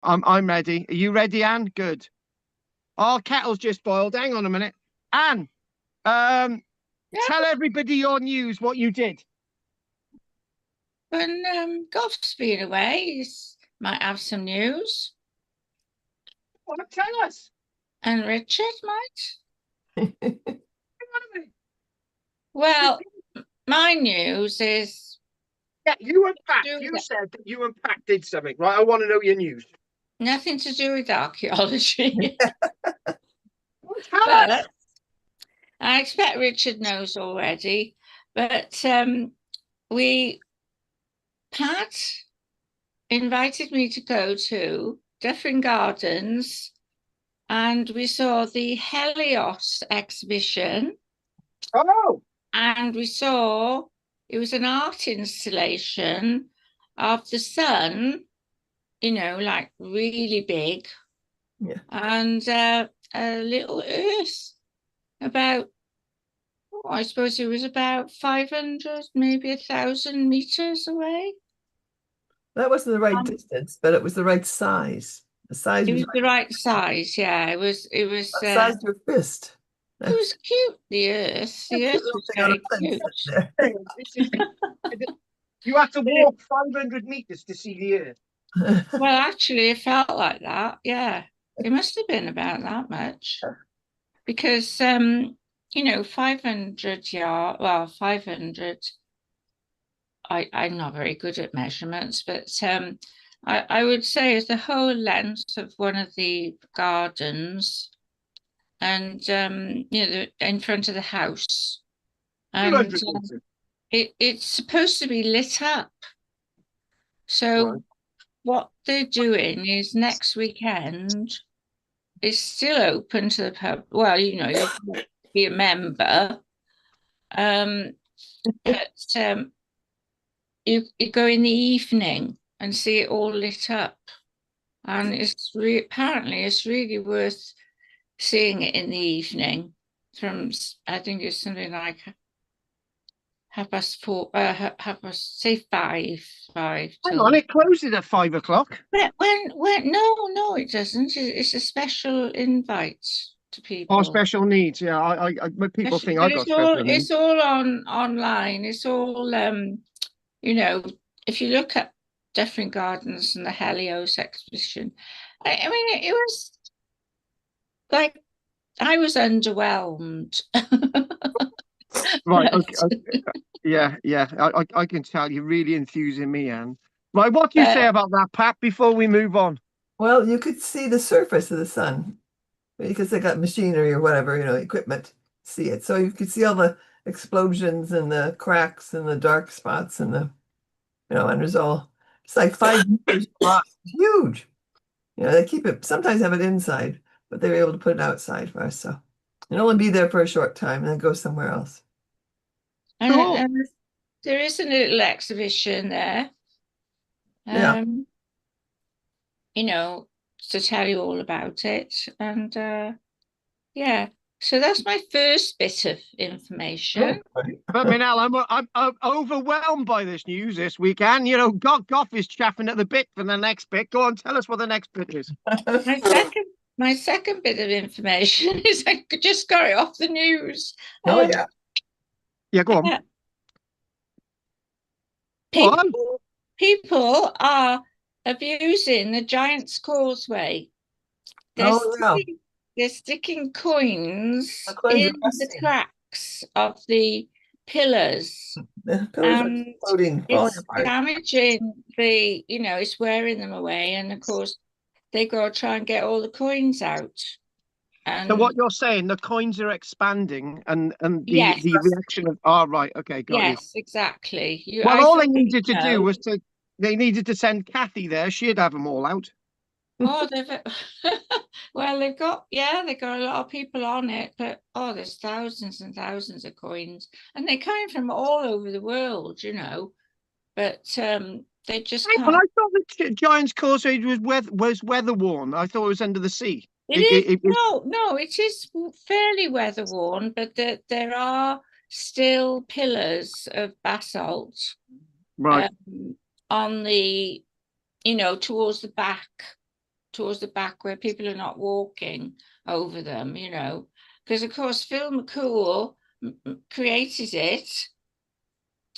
I'm ready. Are you ready, Anne? Good. Our kettle's just boiled. Hang on a minute. Anne, um, Yeah, tell everybody your news, what you did. when Goff's been away, might have some news, Well, tell us. and Richard might. Hang on a minute. Well, my news is Yeah, you to unpacked. do You with said that you unpacked did something, right? I want to know your news. nothing to do with archaeology, Well, tell us. but I expect Richard knows already. But we Pat invited me to go to Dufferin Gardens, and we saw the Helios exhibition. Oh, And we saw it was an art installation of the sun, like really big, Yeah. and a little Earth about, oh, I suppose it was about 500, maybe 1,000 meters away. That wasn't the right Um, distance, but it was the right size. The size it was was the right. right size, yeah. What size your fist? It A was cute. The cute Earth little was thing on a very plane cute. sitting this is you have to walk 500 meters to see the Earth. there. Well, actually, it felt like that. Yeah, it must have been about that much. Because 500 yard, well, 500, I'm not very good at measurements, but I would say is the whole length of one of the gardens, and in front of the house, and 200 meters. it's supposed to be lit up. Right. So what they're doing is next weekend it's still open to the pub. Well, you've got to be a member. Um, but you go in the evening and see it all lit up, and apparently it's really worth seeing it in the evening. From I think it's something like half past four, half past say five Hang on, till. it closes at 5 o'clock. But when no, it doesn't. It's a special invite to Oh, people. special needs. Yeah, people think But I got special needs. it's all on online. It's all you know, if you look at Dufferin Gardens and the Helios exhibition, I mean, it was like I was underwhelmed. Right. Okay. but, Yeah. Yeah. I can tell you're really enthusing me, Anne. Right. What do you say but about that, Pat? Before we move on. Well, you could see the surface of the sun because they got machinery or whatever, equipment to see it. So you could see all the explosions and the cracks and the dark spots and and it's like 5 meters across. Huge. They keep it, sometimes have it inside, but they were able to put it outside for us. So it'll only be there for a short time and then go somewhere else. Cool. and there is a little exhibition there, Yeah. um, you know, to tell you all about it. And yeah, so that's my first bit of Oh, information. right. But I mean, Al, I'm overwhelmed by this news this weekend. Goff is chaffing at the bit for the next bit. Go on, tell us what the next bit is. My second my second bit of information is I just got it off the news. Oh, Um, yeah. Yeah, go on. uh, Go on. people are abusing the Giant's Causeway. They're Oh, yeah. sticking, they're sticking The coins coins are in the rusting. cracks of the pillars, The pillars are and exploding, falling it's apart. damaging it's wearing them away. And of course, they got to try and get all the coins out. So And what you're saying, the coins are expanding, and the yes, the reaction of, oh, right, okay, got you. yes, exactly. Well, I all thought they needed to do know. was they needed to send Kathy there. She'd have them all out. Oh, well, they got a lot of people on it, but there's thousands and thousands of coins, and they're coming from all over the world. But they just Hang on, can't. I thought the Giant's Causeway was weather worn. I thought it was under the sea. It It, is it, it was no, it is fairly weather worn, but there are still pillars of basalt right. um, on the, towards the back. towards the back where people are not walking over them, you know, because of course Phil McCool created it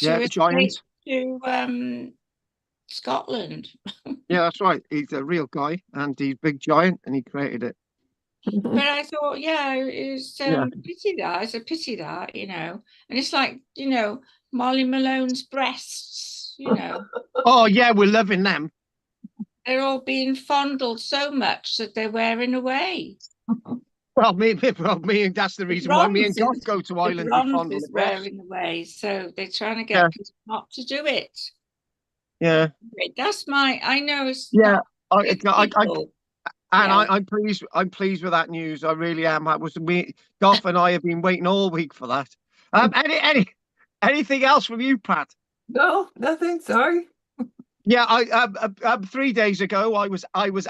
Yeah, to giant. escape to Scotland. Yeah, that's right. He's a real guy, and he's big giant, and he created it. But I thought, yeah, it's Yeah. pity that. It's a pity that, you know. And it's like, you know, Molly Malone's breasts, you know. Oh yeah, we're loving them. They're all being fondled so much that they're wearing away. Well, me, that's the reason why me and Goff go to The Ireland. We bronze fondle is the breasts. wearing away. So they're trying to Yeah. get people not to do it. Yeah. That's I know it's Yeah. not good people. Yeah. I'm pleased. I'm pleased with that news. I really am. That was me. Goff and I have been waiting all week for that. Anything else from you, Pat? No, nothing. Sorry. Yeah, 3 days ago, I was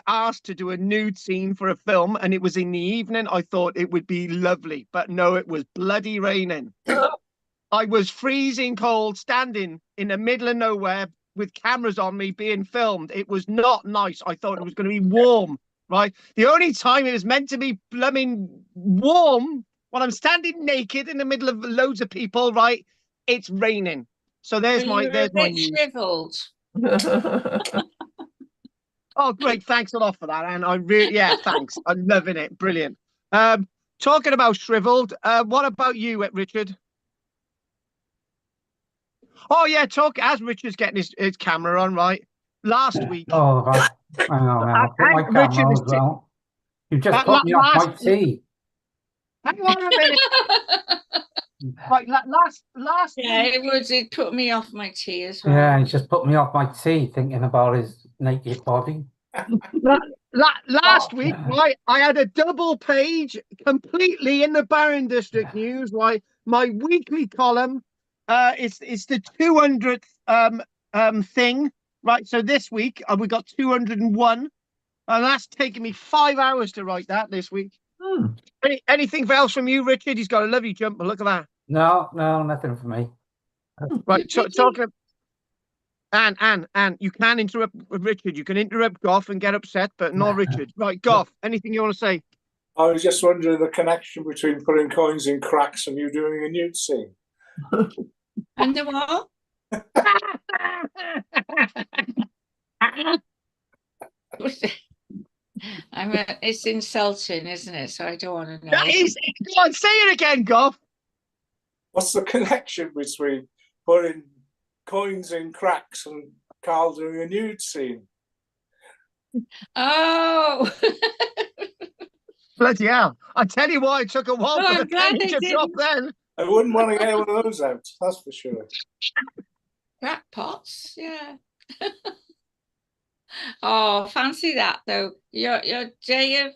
asked to do a nude scene for a film, and it was in the evening. I thought it would be lovely, but no, it was bloody raining. I was freezing cold, standing in the middle of nowhere with cameras on me being filmed. It was not nice. I thought it was going to be warm, right? The only time it was meant to be blooming warm when I'm standing naked in the middle of loads of people, right? It's raining. So there's Well, my you're a there's my bit news. shriveled. Oh, great! Thanks a lot for that, and yeah, thanks. I'm loving it. Brilliant. Talking about shriveled, what about you, Richard? Oh yeah, talk as Richard's getting his camera on, right? Last week, Oh, right. Hang on now. I'll put my and camera Richard on is as well. You just put me off last. my tea. Hang on a minute. Right, last Yeah, week. it put me off my tea as well. Yeah, he just put me off my tea thinking about his naked body. Last week, right, I had a double page completely in the Barron District News, right? My weekly column, it's the 200th thing, right? So this week we got 201, and that's taken me 5 hours to write that this week. Anything else from you, Richard? He's got a lovely jumper. Look at that. No, nothing for me. Right, so talking. Anne, you can interrupt Richard. You can interrupt Goff and get upset, but not Richard. Right, Goff, anything you want to say? I was just wondering the connection between putting coins in cracks and you doing a nude scene. And the what? It's insulting, isn't it? So I don't want to know. Go on, say it again, Goff. What's the connection between putting coins in cracks and Carl doing a nude scene? Oh. Bloody hell. I tell you what, it took a while for the penny to drop then. I wouldn't want to get one of those out, that's for sure. Crackpots, yeah. Oh, fancy that though. Your day of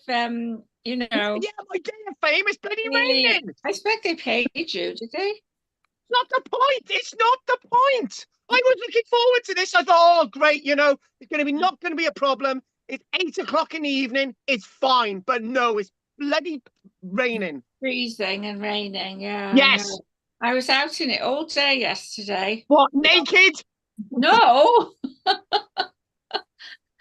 you know. Yeah, my day of fame is bloody raining. I expect they paid you, did they? It's not the point. It's not the point. I was looking forward to this. I thought, oh, great, you know, it's not going to be a problem. It's 8 o'clock in the evening. It's fine. But no, it's bloody raining. Freezing and raining, yeah. Yes. I was out in it all day yesterday. What, naked? No.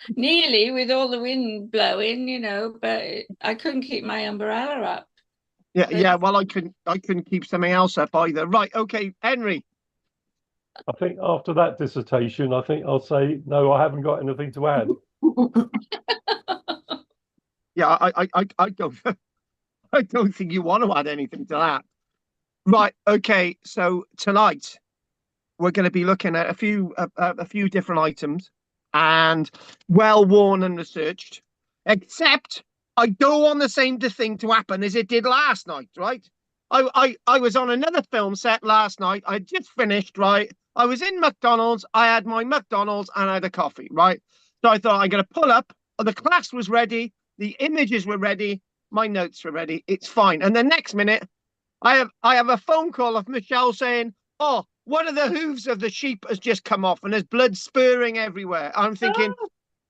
Nearly, with all the wind blowing, you know, but I couldn't keep my umbrella up. Yeah, well, I couldn't keep something else up either. Right, okay, Henry. I think after that dissertation, I think I'll say, no, I haven't got anything to add. Yeah, I don't I don't think you want to add anything to that. Right, okay, so tonight we're going to be looking at a few different items and well worn and researched, except I don't want the same thing to happen as it did last night, right? I was on another film set last night. I just finished, right? I was in McDonald's. I had my McDonald's and I had a coffee, right? So I thought I'm going to pull up. The class was ready. The images were ready. My notes were ready. It's fine. And the next minute, I have a phone call of Michelle saying, "Oh, one of the hooves of the sheep has just come off and there's blood spurring everywhere." I'm thinking,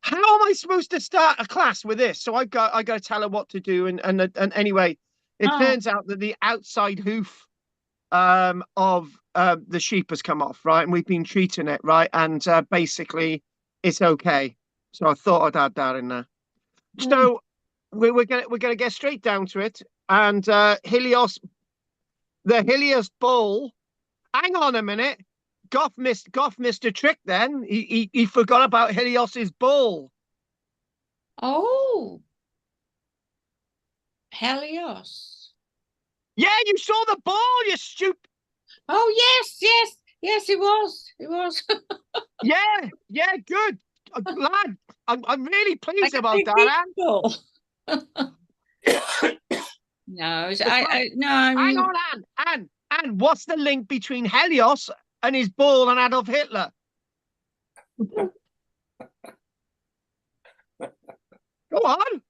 how am I supposed to start a class with this? So I got to tell her what to do. And anyway, it turns out that the outside hoof of the sheep has come off, right? And we've been treating it, right? And basically, it's okay. So I thought I'd add that in there. So we're gonna get straight down to it. And Helios, the Helios bull. Hang on a minute. Goff missed a trick. Then he forgot about Helios's bull. Oh, Helios. Yeah, you saw the ball, you stupid. Oh, yes, it was. It was. Yeah, good. Lad, I'm really pleased Like a about big that, ball. No, no, I Hang mean, on, Anne, what's the link between Helios and his ball and Adolf Hitler? Go on.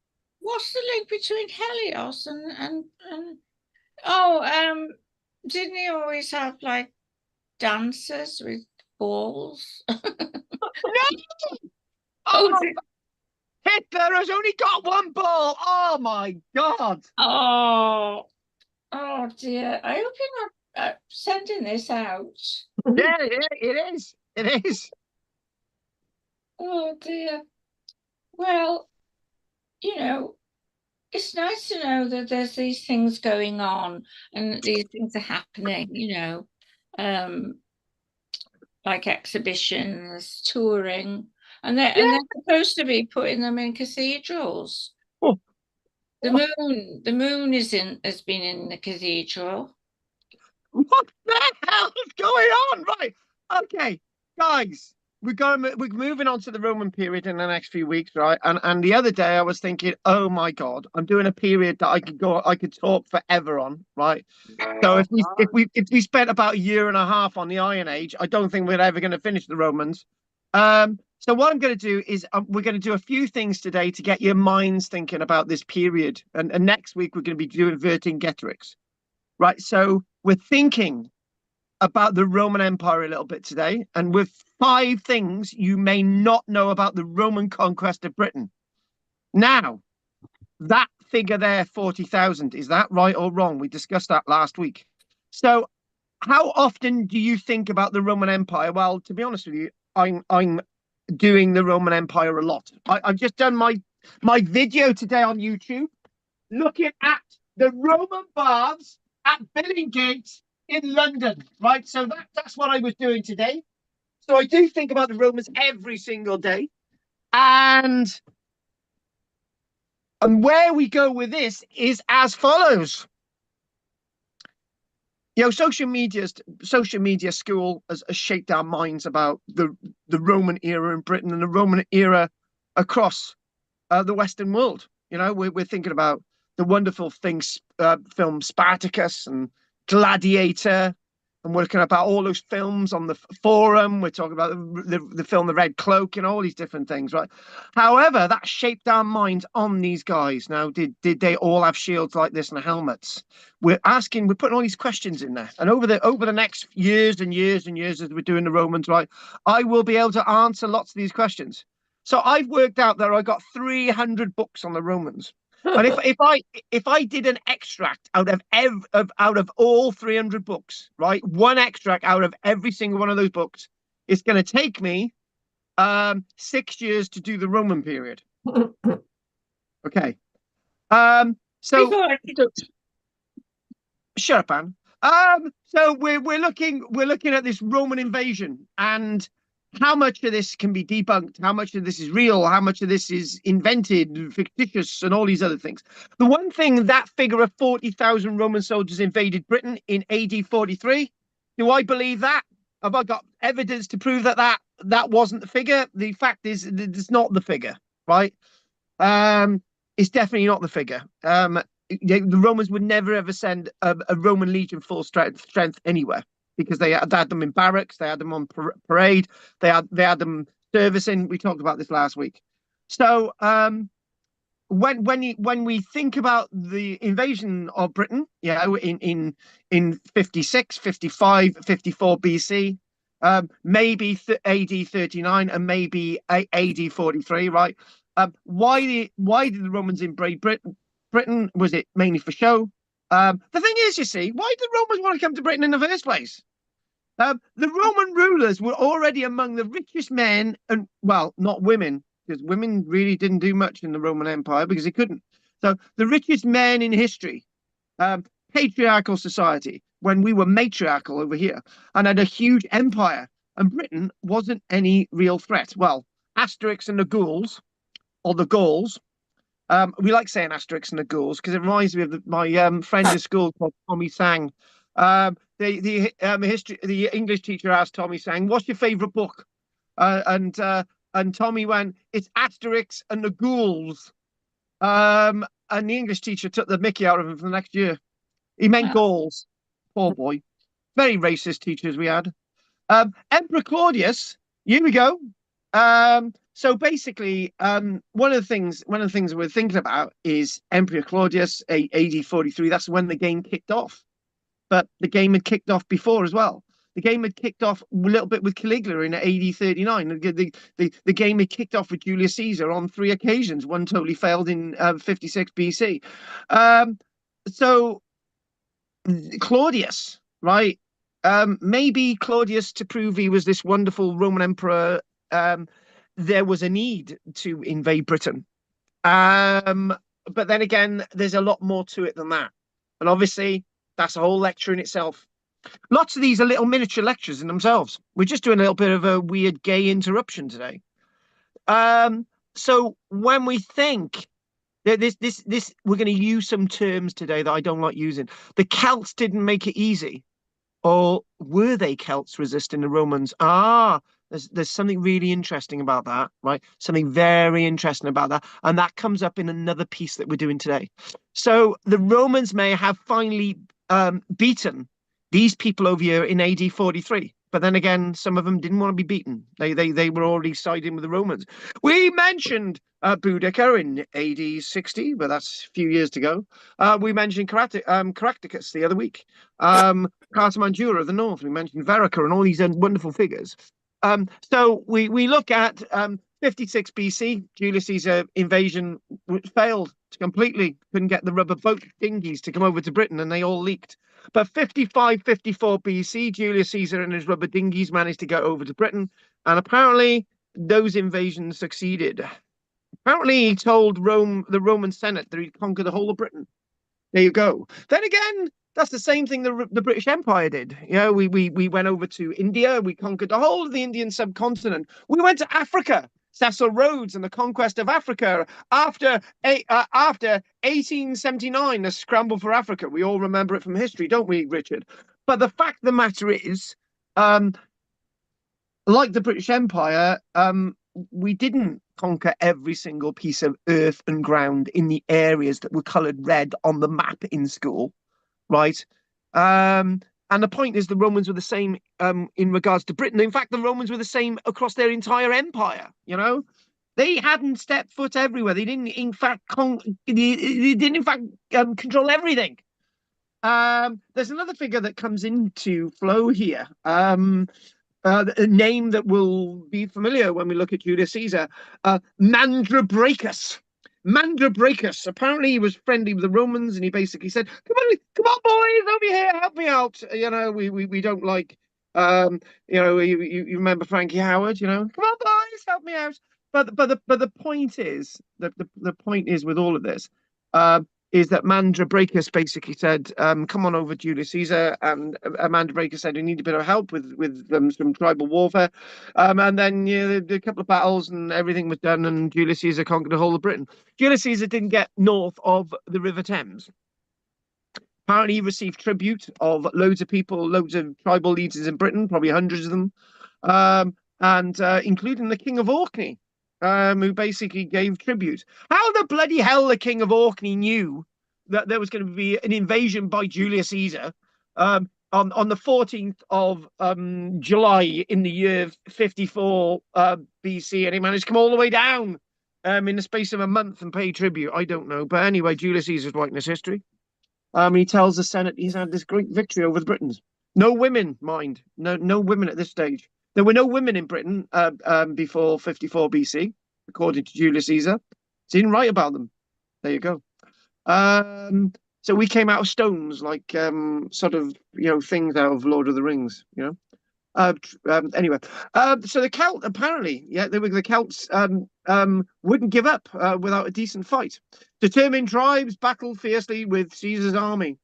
what's the link between Helios and didn't he always have like dancers with balls? No! Oh, Oh, Hitler has only got one ball. Oh my God. oh dear. I hope you're not sending this out. Yeah, it is. It is. Oh dear. Well, you know, it's nice to know that there's these things going on and these things are happening, like exhibitions, touring, and they're supposed to be putting them in cathedrals. Oh, The moon has been in the cathedral. what the hell is going on? Right. Okay, guys, we're moving on to the Roman period in the next few weeks, right? And the other day I was thinking, oh my God, I'm doing a period that I could talk forever on, right? So if we spent about a year and a half on the Iron Age, I don't think we're ever going to finish the Romans. So what I'm going to do is we're going to do a few things today to get your minds thinking about this period, and next week we're going to be doing Vercingetorix, right? So we're thinking about the Roman Empire a little bit today, and with 5 things you may not know about the Roman conquest of Britain. Now, that figure there, 40,000, is that right or wrong? We discussed that last week. So, how often do you think about the Roman Empire? Well, to be honest with you, I'm doing the Roman Empire a lot. I've just done my video today on YouTube, looking at the Roman baths at Billingsgate in London, right? So that's what I was doing today. So I do think about the Romans every single day. And where we go with this is as follows. Social media school has shaped our minds about the Roman era in Britain and the Roman era across the Western world. We're thinking about the wonderful things, film Spartacus and Gladiator, and we're looking about all those films on the forum. We're talking about the film The Red Cloak and all these different things, right? However, that shaped our minds on these guys. Now, did they all have shields like this and helmets? We're putting all these questions in there, and over the next years and years and years as we're doing the Romans, right, I will be able to answer lots of these questions. So I've worked out that I got 300 books on the Romans. And if I did an extract out of all 300 books, right, one extract out of every single one of those books, it's going to take me 6 years to do the Roman period. Okay. So shut up, Anne. So we're looking at this Roman invasion and how much of this can be debunked, how much of this is real, how much of this is invented, fictitious, and all these other things. The one thing, that figure of 40,000 Roman soldiers invaded Britain in AD 43, do I believe that? Have I got evidence to prove that wasn't the figure? The fact is, it's not the figure, right? It's definitely not the figure. The Romans would never ever send a Roman legion full strength anywhere, because they had them in barracks, they had them on parade, they had them servicing. We talked about this last week. So when we think about the invasion of Britain, in 56, 55, 54 BC, maybe AD 39 and maybe AD 43, right? Why did the Romans invade Britain? Was it mainly for show? The thing is, you see, why did the Romans want to come to Britain in the first place? The Roman rulers were already among the richest men, and, well, not women, because women really didn't do much in the Roman Empire because they couldn't. So the richest men in history, patriarchal society, when we were matriarchal over here and had a huge empire, and Britain wasn't any real threat. Well, Asterix and the Gauls, or the Gauls. We like saying Asterix and the Gauls because it reminds me of my friend in school called Tommy Sang. The English teacher asked Tommy Sang, "What's your favourite book?" And Tommy went, "It's Asterix and the Ghouls." And the English teacher took the mickey out of him for the next year. He meant Gauls. Poor boy. Very racist teachers we had. Emperor Claudius. Here we go. So basically, one of the things we're thinking about is Emperor Claudius, AD 43. That's when the game kicked off. But the game had kicked off before as well. The game had kicked off a little bit with Caligula in AD 39. The game had kicked off with Julius Caesar on 3 occasions. One totally failed in 56 BC. So Claudius, right? Maybe Claudius, to prove he was this wonderful Roman emperor, there was a need to invade Britain. But then again, there's a lot more to it than that. And obviously, that's a whole lecture in itself. Lots of these are little miniature lectures in themselves. We're just doing a little bit of a weird gay interruption today. So when we think that this, we're going to use some terms today that I don't like using. The Celts didn't make it easy. Or were they Celts resisting the Romans? There's something really interesting about that, right? Something very interesting about that. And that comes up in another piece that we're doing today. So the Romans may have finally beaten these people over here in AD 43. But then again, some of them didn't want to be beaten. They were already siding with the Romans. We mentioned Boudica in AD 60, but that's a few years to go. We mentioned Caractacus the other week. Cartamandura of the north. We mentioned Verica and all these wonderful figures. So we look at 56 BC, Julius Caesar invasion failed completely. Couldn't get the rubber boat dinghies to come over to Britain and they all leaked. But 55, 54 BC, Julius Caesar and his rubber dinghies managed to get over to Britain. And apparently those invasions succeeded. Apparently he told the Roman Senate that he'd conquer the whole of Britain. There you go. Then again, that's the same thing the British Empire did. You know, we went over to India. We conquered the whole of the Indian subcontinent. We went to Africa. Cecil Rhodes and the conquest of Africa after 1879, the scramble for Africa. We all remember it from history, don't we, Richard? But the fact of the matter is, like the British Empire, we didn't conquer every single piece of earth and ground in the areas that were coloured red on the map in school, right? And the point is the Romans were the same in regards to Britain. In fact, the Romans were the same across their entire empire, you know? They hadn't stepped foot everywhere. They didn't, in fact, control everything. There's another figure that comes into flow here. A name that will be familiar when we look at Julius Caesar, Mandrabracus. Mandrabracus. Apparently, he was friendly with the Romans, and he basically said, come on, boys, over here, help me out. You know, we don't like, you know, you remember Frankie Howard, you know, come on, boys, help me out. But the point is, the point is with all of this, is that Mandrabracus basically said, come on over, Julius Caesar. And Mandrabracus said, we need a bit of help with some tribal warfare. And then a couple of battles and everything was done, and Julius Caesar conquered the whole of Britain. Julius Caesar didn't get north of the River Thames. Apparently, he received tribute of loads of people, loads of tribal leaders in Britain, probably hundreds of them, and including the King of Orkney. Who basically gave tribute. How the bloody hell the King of Orkney knew that there was going to be an invasion by Julius Caesar on the 14th of July in the year 54 BC, and he managed to come all the way down in the space of a month and pay tribute? I don't know. But anyway, Julius Caesar's writing this history. He tells the Senate he's had this great victory over the Britons. No women, mind. No women at this stage. There were no women in Britain before 54 BC, according to Julius Caesar. So he didn't write about them. There you go. So we came out of stones, like sort of, you know, things out of Lord of the Rings, you know. Anyway, so the Celt apparently, yeah, the Celts wouldn't give up without a decent fight. Determined tribes battled fiercely with Caesar's army.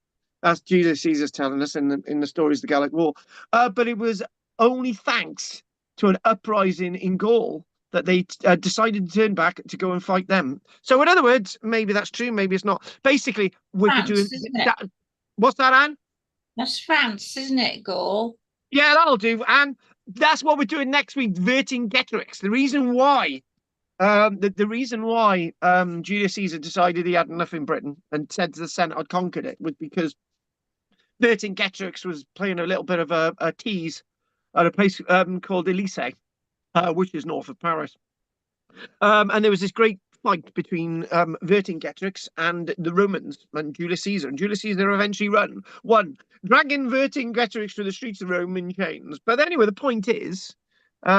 That's Julius Caesar's telling us in the stories of the Gallic War. But it was only thanks to an uprising in Gaul that they decided to turn back to go and fight them. So, in other words, maybe that's true, maybe it's not. Basically, we're doing France, isn't it? that. What's that, Anne? That's France, isn't it, Gaul? Yeah, that'll do. And that's what we're doing next week, Vercingetorix. The reason why, the reason why Julius Caesar decided he had enough in Britain and said to the Senate I'd conquered it was because Vercingetorix was playing a little bit of a tease at a place called Elysee, which is north of Paris. And there was this great fight between Vercingetorix and the Romans and Julius Caesar. And Julius Caesar eventually won, dragging Vercingetorix through the streets of Rome in chains. But anyway, the point is, he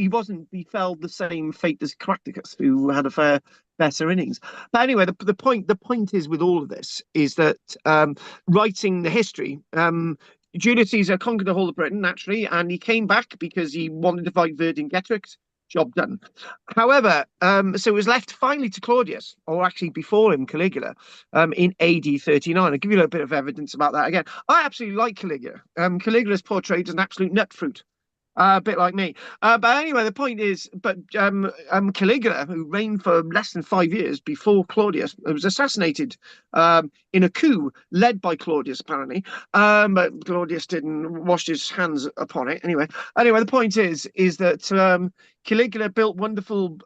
wasn't befell the same fate as Caractacus, who had a fair better innings. But anyway, the point is with all of this is that writing the history. Julius Caesar conquered the whole of Britain naturally, and he came back because he wanted to fight Vercingetorix. Job done. However, so it was left finally to Claudius, or actually before him, Caligula, in AD 39. I'll give you a little bit of evidence about that again. I absolutely like Caligula. Caligula is portrayed as an absolute nut fruit. A bit like me. But anyway, the point is, Caligula, who reigned for less than 5 years before Claudius, was assassinated in a coup led by Claudius, apparently. But Claudius didn't wash his hands upon it. Anyway, the point is that Caligula built wonderful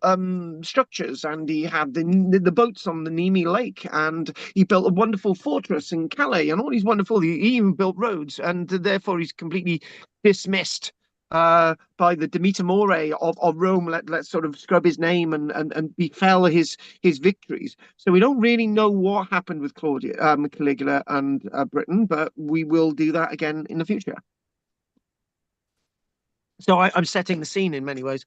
structures, and he had the boats on the Nemi Lake, and he built a wonderful fortress in Calais, and all these wonderful. He even built roads, and therefore he's completely dismissed by the Demeter More of Rome. Let's sort of scrub his name and befell his victories. So we don't really know what happened with Caligula and Britain, but we will do that again in the future. So I'm setting the scene in many ways.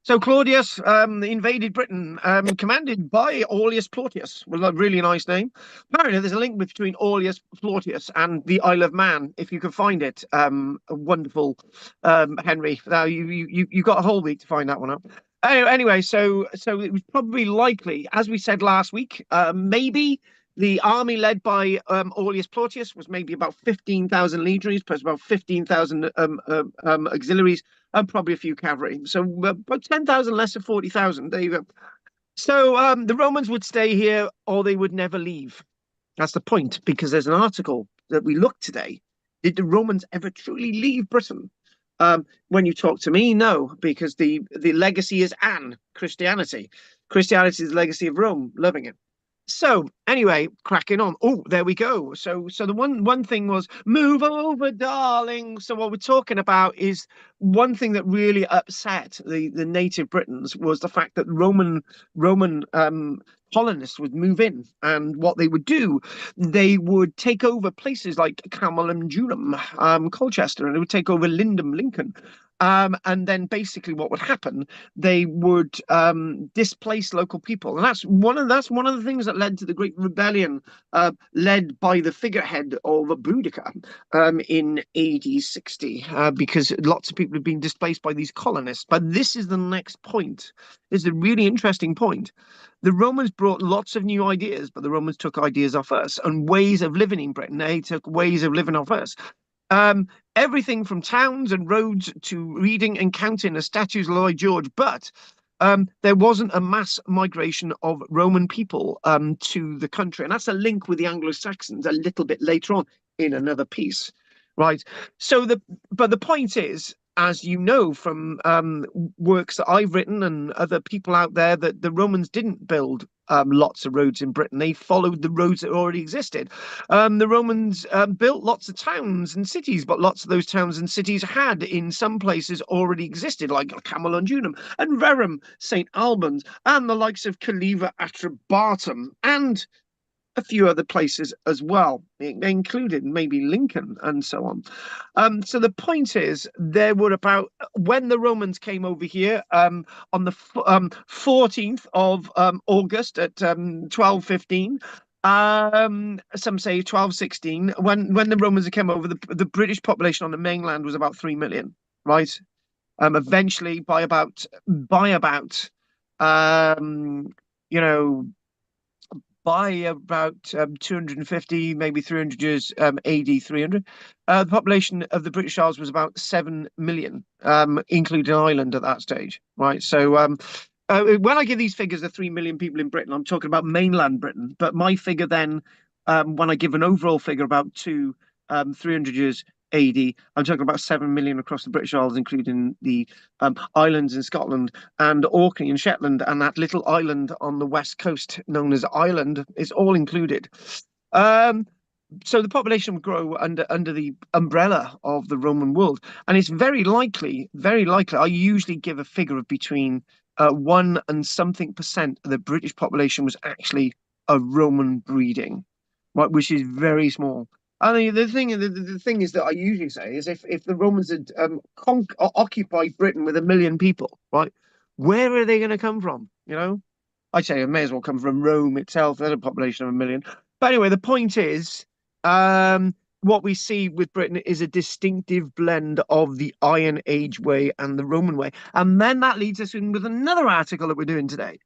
So Claudius invaded Britain, commanded by Aulus Plautius. Well, a really nice name. Apparently, there's a link between Aulus Plautius and the Isle of Man, if you can find it. A wonderful, Henry. Now you got a whole week to find that one out. Anyway, so it was probably likely, as we said last week, maybe the army led by Aulus Plautius was maybe about 15,000 legionaries plus about 15,000 auxiliaries and probably a few cavalry. So about 10,000 less than 40,000. There you go. So the Romans would stay here or they would never leave. That's the point, because there's an article that we looked today. Did the Romans ever truly leave Britain? When you talk to me, no, because the legacy is Christianity. Christianity is the legacy of Rome, loving it. So anyway, cracking on. Oh, there we go. So the one thing was move over, darling. So what we're talking about is one thing that really upset the native Britons was the fact that Roman colonists would move in, and what they would do, they would take over places like Camalodunum, Colchester, and they would take over Lindum, Lincoln. And then basically what would happen, they would displace local people. And that's one of the things that led to the Great Rebellion, led by the figurehead of Boudicca in AD 60, because lots of people have been displaced by these colonists. But this is the next point. This is a really interesting point. The Romans brought lots of new ideas, but the Romans took ideas off us and ways of living in Britain. They took ways of living off us. Everything from towns and roads to reading and counting as statues of Lloyd George, but there wasn't a mass migration of Roman people to the country. And that's a link with the Anglo-Saxons a little bit later on in another piece, right? So but the point is, as you know from works that I've written and other people out there, that the Romans didn't build lots of roads in Britain. They followed the roads that already existed. The Romans built lots of towns and cities, but lots of those towns and cities had in some places already existed, like Camalodunum and Verum, St. Albans, and the likes of Caliva Atrebatum, and a few other places as well. They included maybe Lincoln and so on. So the point is, there were about, when the Romans came over here on the 14th of August at 1215, Some say 1216. When the Romans came over, the British population on the mainland was about 3 million, right? Eventually, by about you know, by about 250, maybe 300 years, AD 300, the population of the British Isles was about 7 million, including Ireland at that stage, right? So when I give these figures of 3 million people in Britain, I'm talking about mainland Britain. But my figure then, when I give an overall figure about 300 years AD, I'm talking about 7 million across the British Isles, including the islands in Scotland and Orkney and Shetland, and that little island on the west coast known as Ireland is all included. So the population would grow under the umbrella of the Roman world, and it's very likely. I usually give a figure of between 1 and something percent of the British population was actually a Roman breeding, right, which is very small. I mean, the thing is that I usually say is if the Romans had occupied Britain with 1 million people, right, where are they going to come from? You know, I'd say it may as well come from Rome itself. There's a population of 1 million. But anyway, the point is, what we see with Britain is a distinctive blend of the Iron Age way and the Roman way. And then that leads us in with another article that we're doing today.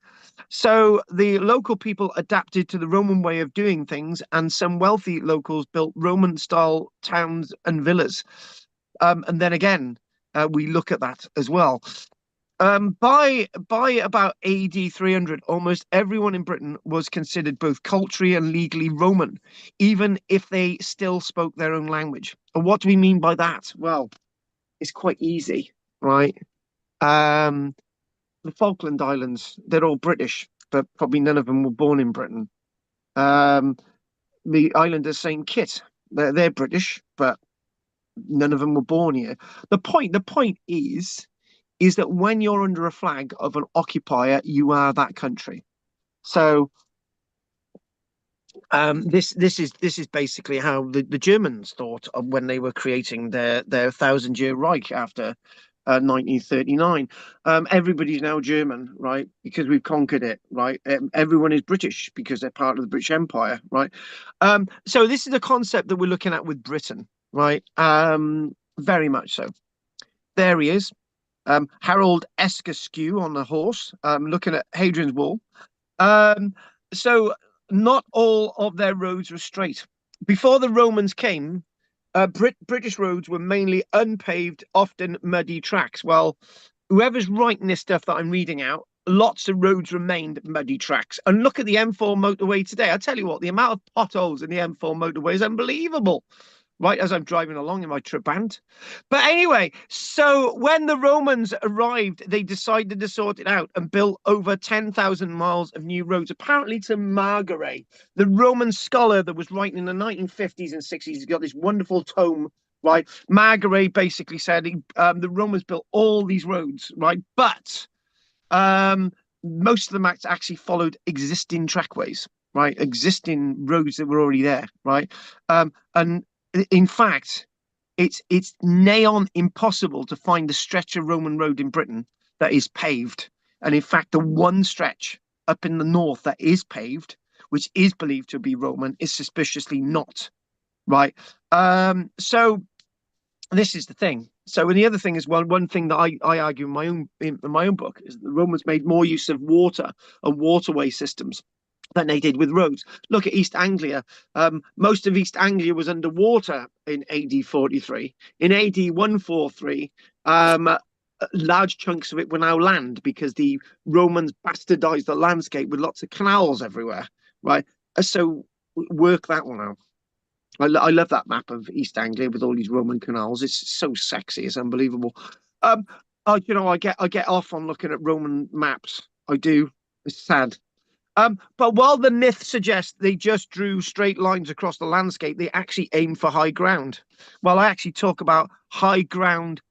So the local people adapted to the Roman way of doing things, and some wealthy locals built Roman-style towns and villas. And then again, we look at that as well. By about AD 300, almost everyone in Britain was considered both culturally and legally Roman, even if they still spoke their own language. And what do we mean by that? Well, it's quite easy, right? The Falkland Islands, they're all British, but probably none of them were born in Britain. The island of St. Kitts, they're British, but none of them were born here. The point is that when you're under a flag of an occupier, you are that country. So this is basically how the Germans thought of when they were creating their 1,000-year Reich after 1939. Everybody's now German, right? Because we've conquered it, right? Everyone is British because they're part of the British Empire, right? So this is a concept that we're looking at with Britain, right? Very much so. There he is. Harold Eskeskew on the horse, looking at Hadrian's Wall. So not all of their roads were straight. Before the Romans came, British roads were mainly unpaved, often muddy tracks. Well, whoever's writing this stuff that I'm reading out, lots of roads remained muddy tracks. And look at the M4 motorway today. I tell you what, the amount of potholes in the M4 motorway is unbelievable. Right as I'm driving along in my Trabant. But anyway, so when the Romans arrived, they decided to sort it out and built over 10,000 miles of new roads, apparently to Margaret, the Roman scholar that was writing in the 1950s and 60s. He's got this wonderful tome, right? Margaret basically said the Romans built all these roads, right? But most of them actually followed existing trackways, right? Existing roads that were already there, right? And in fact, it's nigh on impossible to find a stretch of Roman road in Britain that is paved. And in fact, the one stretch up in the north that is paved, which is believed to be Roman, is suspiciously not, right? So this is the thing. So, and the other thing is, well, one thing that I argue in my own book is that the Romans made more use of water and waterway systems than they did with roads. Look at East Anglia. Most of East Anglia was underwater in AD 43. In AD 143, large chunks of it were now land because the Romans bastardized the landscape with lots of canals everywhere, right? So work that one out. I love that map of East Anglia with all these Roman canals. It's so sexy. It's unbelievable. I get off on looking at Roman maps. I do. It's sad. But while the myth suggests they just drew straight lines across the landscape, they actually aimed for high ground. Well, I actually talk about high ground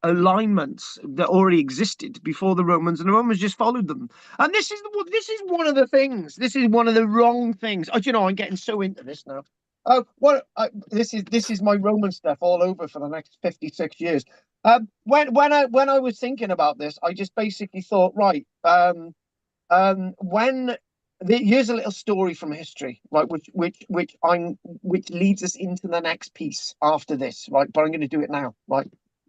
alignments that already existed before the Romans, and the Romans just followed them. And this is one of the things. This is one of the wrong things. I'm getting so into this now. This is my Roman stuff all over for the next 56 years. When I was thinking about this, I just basically thought, right. When Here's a little story from history, right? Which leads us into the next piece after this, right? But I'm going to do it now, right?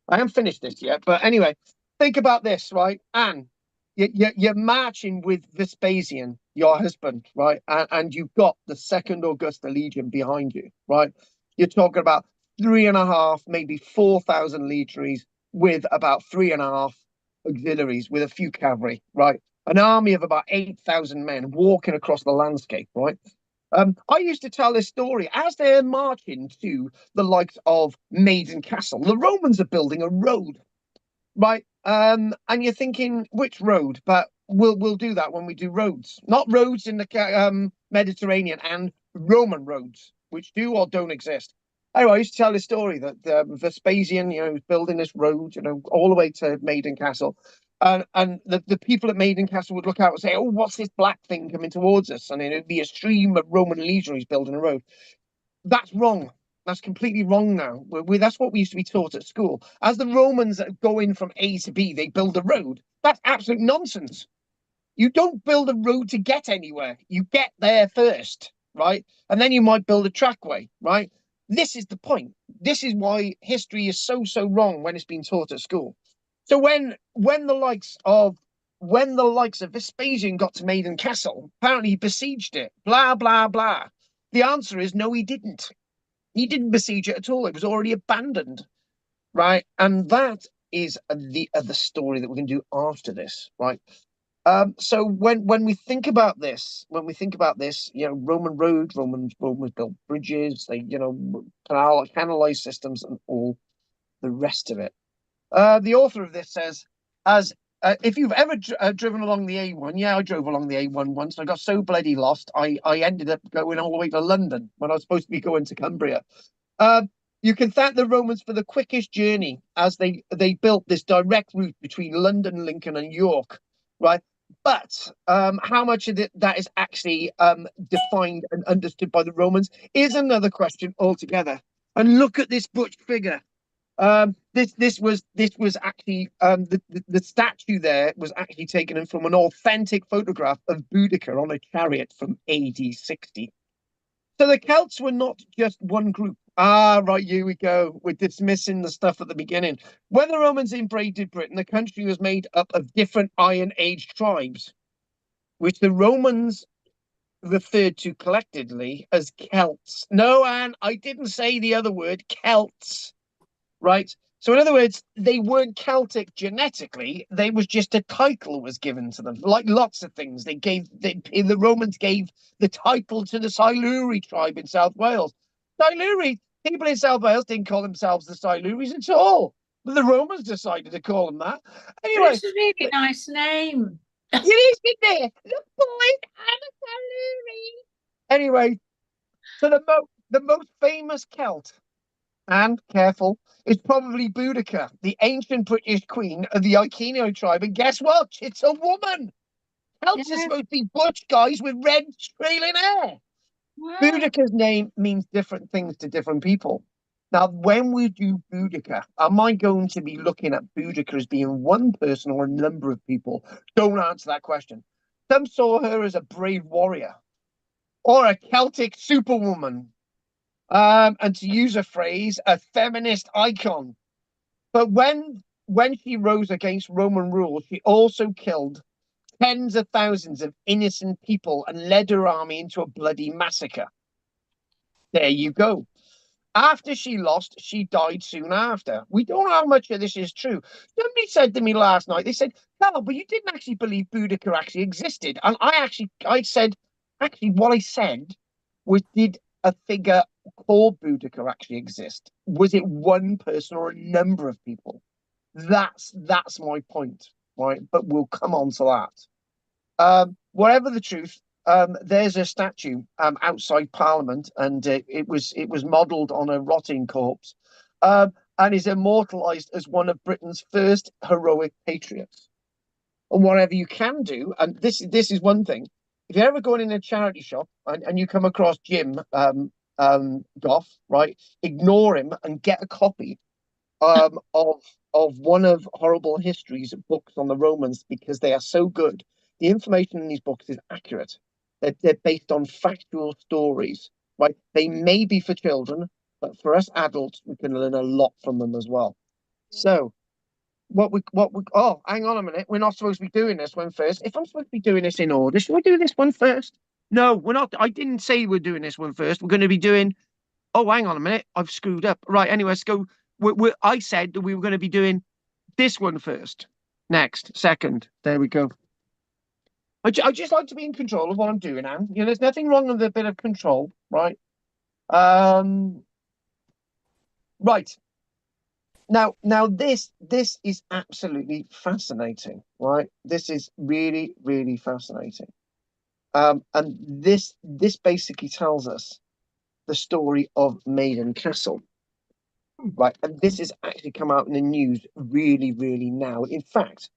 I haven't finished this yet, but anyway, think about this, right? Anne, you're marching with Vespasian, your husband, right? And you've got the Second Augusta Legion behind you, right? You're talking about 3.5, maybe 4,000 legionaries with about 3.5 auxiliaries with a few cavalry, right? An army of about 8,000 men walking across the landscape, right? I used to tell this story as they're marching to the likes of Maiden Castle. The Romans are building a road, right? And you're thinking, which road? But we'll do that when we do roads, not roads in the Mediterranean and Roman roads, which do or don't exist. Anyway, I used to tell this story that Vespasian, was building this road, all the way to Maiden Castle. And the people at Maiden Castle would look out and say, "Oh, what's this black thing coming towards us?" And then it'd be a stream of Roman legionaries building a road. That's wrong. That's completely wrong now. That's what we used to be taught at school. As the Romans go in from A to B, they build a road. That's absolute nonsense. You don't build a road to get anywhere. You get there first, right? And then you might build a trackway, right? This is the point. This is why history is so wrong when it's been taught at school. So when the likes of Vespasian got to Maiden Castle, apparently he besieged it. Blah blah blah. The answer is no, he didn't. He didn't besiege it at all. It was already abandoned, right? And that is the story that we're going to do after this, right? So when we think about this, Roman roads, Romans built bridges, they canalized systems, and all the rest of it. The author of this says, as if you've ever driven along the A1, yeah, I drove along the A1 once. I got so bloody lost, I ended up going all the way to London when I was supposed to be going to Cumbria. You can thank the Romans for the quickest journey, as they built this direct route between London, Lincoln, and York, right? But how much of that is actually defined and understood by the Romans is another question altogether. And look at this butch figure. This was actually the statue there was actually taken from an authentic photograph of Boudicca on a chariot from AD 60. So the Celts were not just one group. Ah, right, here we go. We're dismissing the stuff at the beginning. When the Romans invaded Britain, the country was made up of different Iron Age tribes, which the Romans referred to collectively as Celts. No, Anne, I didn't say the other word, Celts, right? So in other words, they weren't Celtic genetically. They was just a title was given to them, like lots of things. The Romans gave the title to the Siluri tribe in South Wales. Siluri, people in South Wales didn't call themselves the Siluris at all. But the Romans decided to call them that. Anyway, It's a really nice name. it is, isn't it? Look, boys, I'm a Siluri. Anyway, so the most famous Celt, and careful, is probably Boudicca, the ancient British queen of the Iceni tribe. And guess what? It's a woman. Celts are supposed to be butch guys with red trailing hair. Wow. Boudicca's name means different things to different people. Now, when we do Boudicca, am I going to be looking at Boudicca as being one person or a number of people? Don't answer that question. Some saw her as a brave warrior or a Celtic superwoman. And to use a phrase, a feminist icon. But when she rose against Roman rule, she also killed tens of thousands of innocent people and led her army into a bloody massacre. There you go. After she lost, she died soon after. We don't know how much of this is true. Somebody said to me last night, they said, "Carl, but you didn't actually believe Boudicca actually existed." And I said, what I said was, did a figure called Boudicca actually exist? Was it one person or a number of people? That's my point, right? But we'll come on to that. Whatever the truth, there's a statue outside Parliament, and it was modelled on a rotting corpse, and is immortalised as one of Britain's first heroic patriots. And whatever you can do, and this is one thing, if you're ever going in a charity shop and you come across Jim Goff, right, ignore him and get a copy of one of Horrible History's books on the Romans, because they are so good. The information in these books is accurate. They're based on factual stories, right? They may be for children, but for us adults, we can learn a lot from them as well. So, oh, hang on a minute. We're not supposed to be doing this one first. If I'm supposed to be doing this in order, should I do this one first? No, we're not. I didn't say we're doing this one first. We're going to be doing. Oh, hang on a minute. I've screwed up. Right. Anyway, let's go. I said that we were going to be doing this one first. Next, second. There we go. I just like to be in control of what I'm doing, Anne. You know, there's nothing wrong with a bit of control, right? Right. Now this is absolutely fascinating, right? This is really, really fascinating. And this basically tells us the story of Maiden Castle, right? And this has actually come out in the news really, really now. In fact,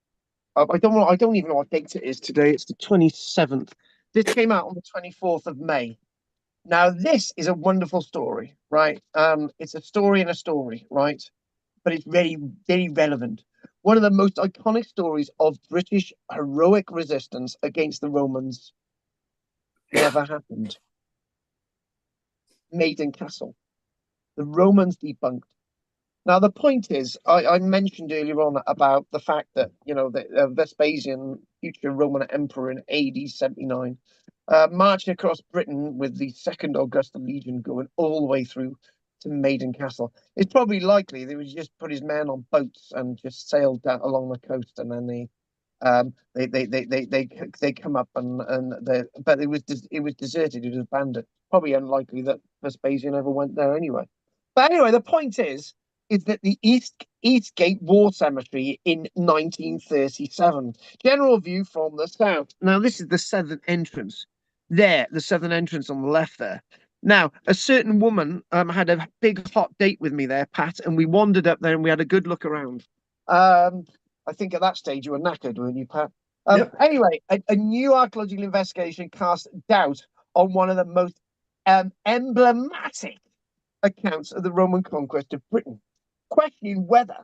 I don't even know what date it is today. It's the 27th. This came out on the 24th of May. Now, this is a wonderful story, right? It's a story in a story, right? But it's very, very relevant. One of the most iconic stories of British heroic resistance against the Romans never happened. Maiden Castle. The Romans debunked. Now, the point is, I mentioned earlier on about the fact that, you know, the Vespasian, future Roman emperor in AD 79, marching across Britain with the Second Augusta Legion going all the way through to Maiden Castle. It's probably likely that he just put his men on boats and just sailed down along the coast, and then they come up but it was deserted, it was abandoned. Probably unlikely that Vespasian ever went there anyway. But anyway, the point is that the Eastgate War Cemetery in 1937. General view from the south. Now, this is the southern entrance. There, the southern entrance on the left there. Now, a certain woman had a big hot date with me there, Pat, and we wandered up there and we had a good look around. I think at that stage you were knackered, weren't you, Pat? Yep. Anyway, a new archaeological investigation cast doubt on one of the most emblematic accounts of the Roman conquest of Britain, questioning whether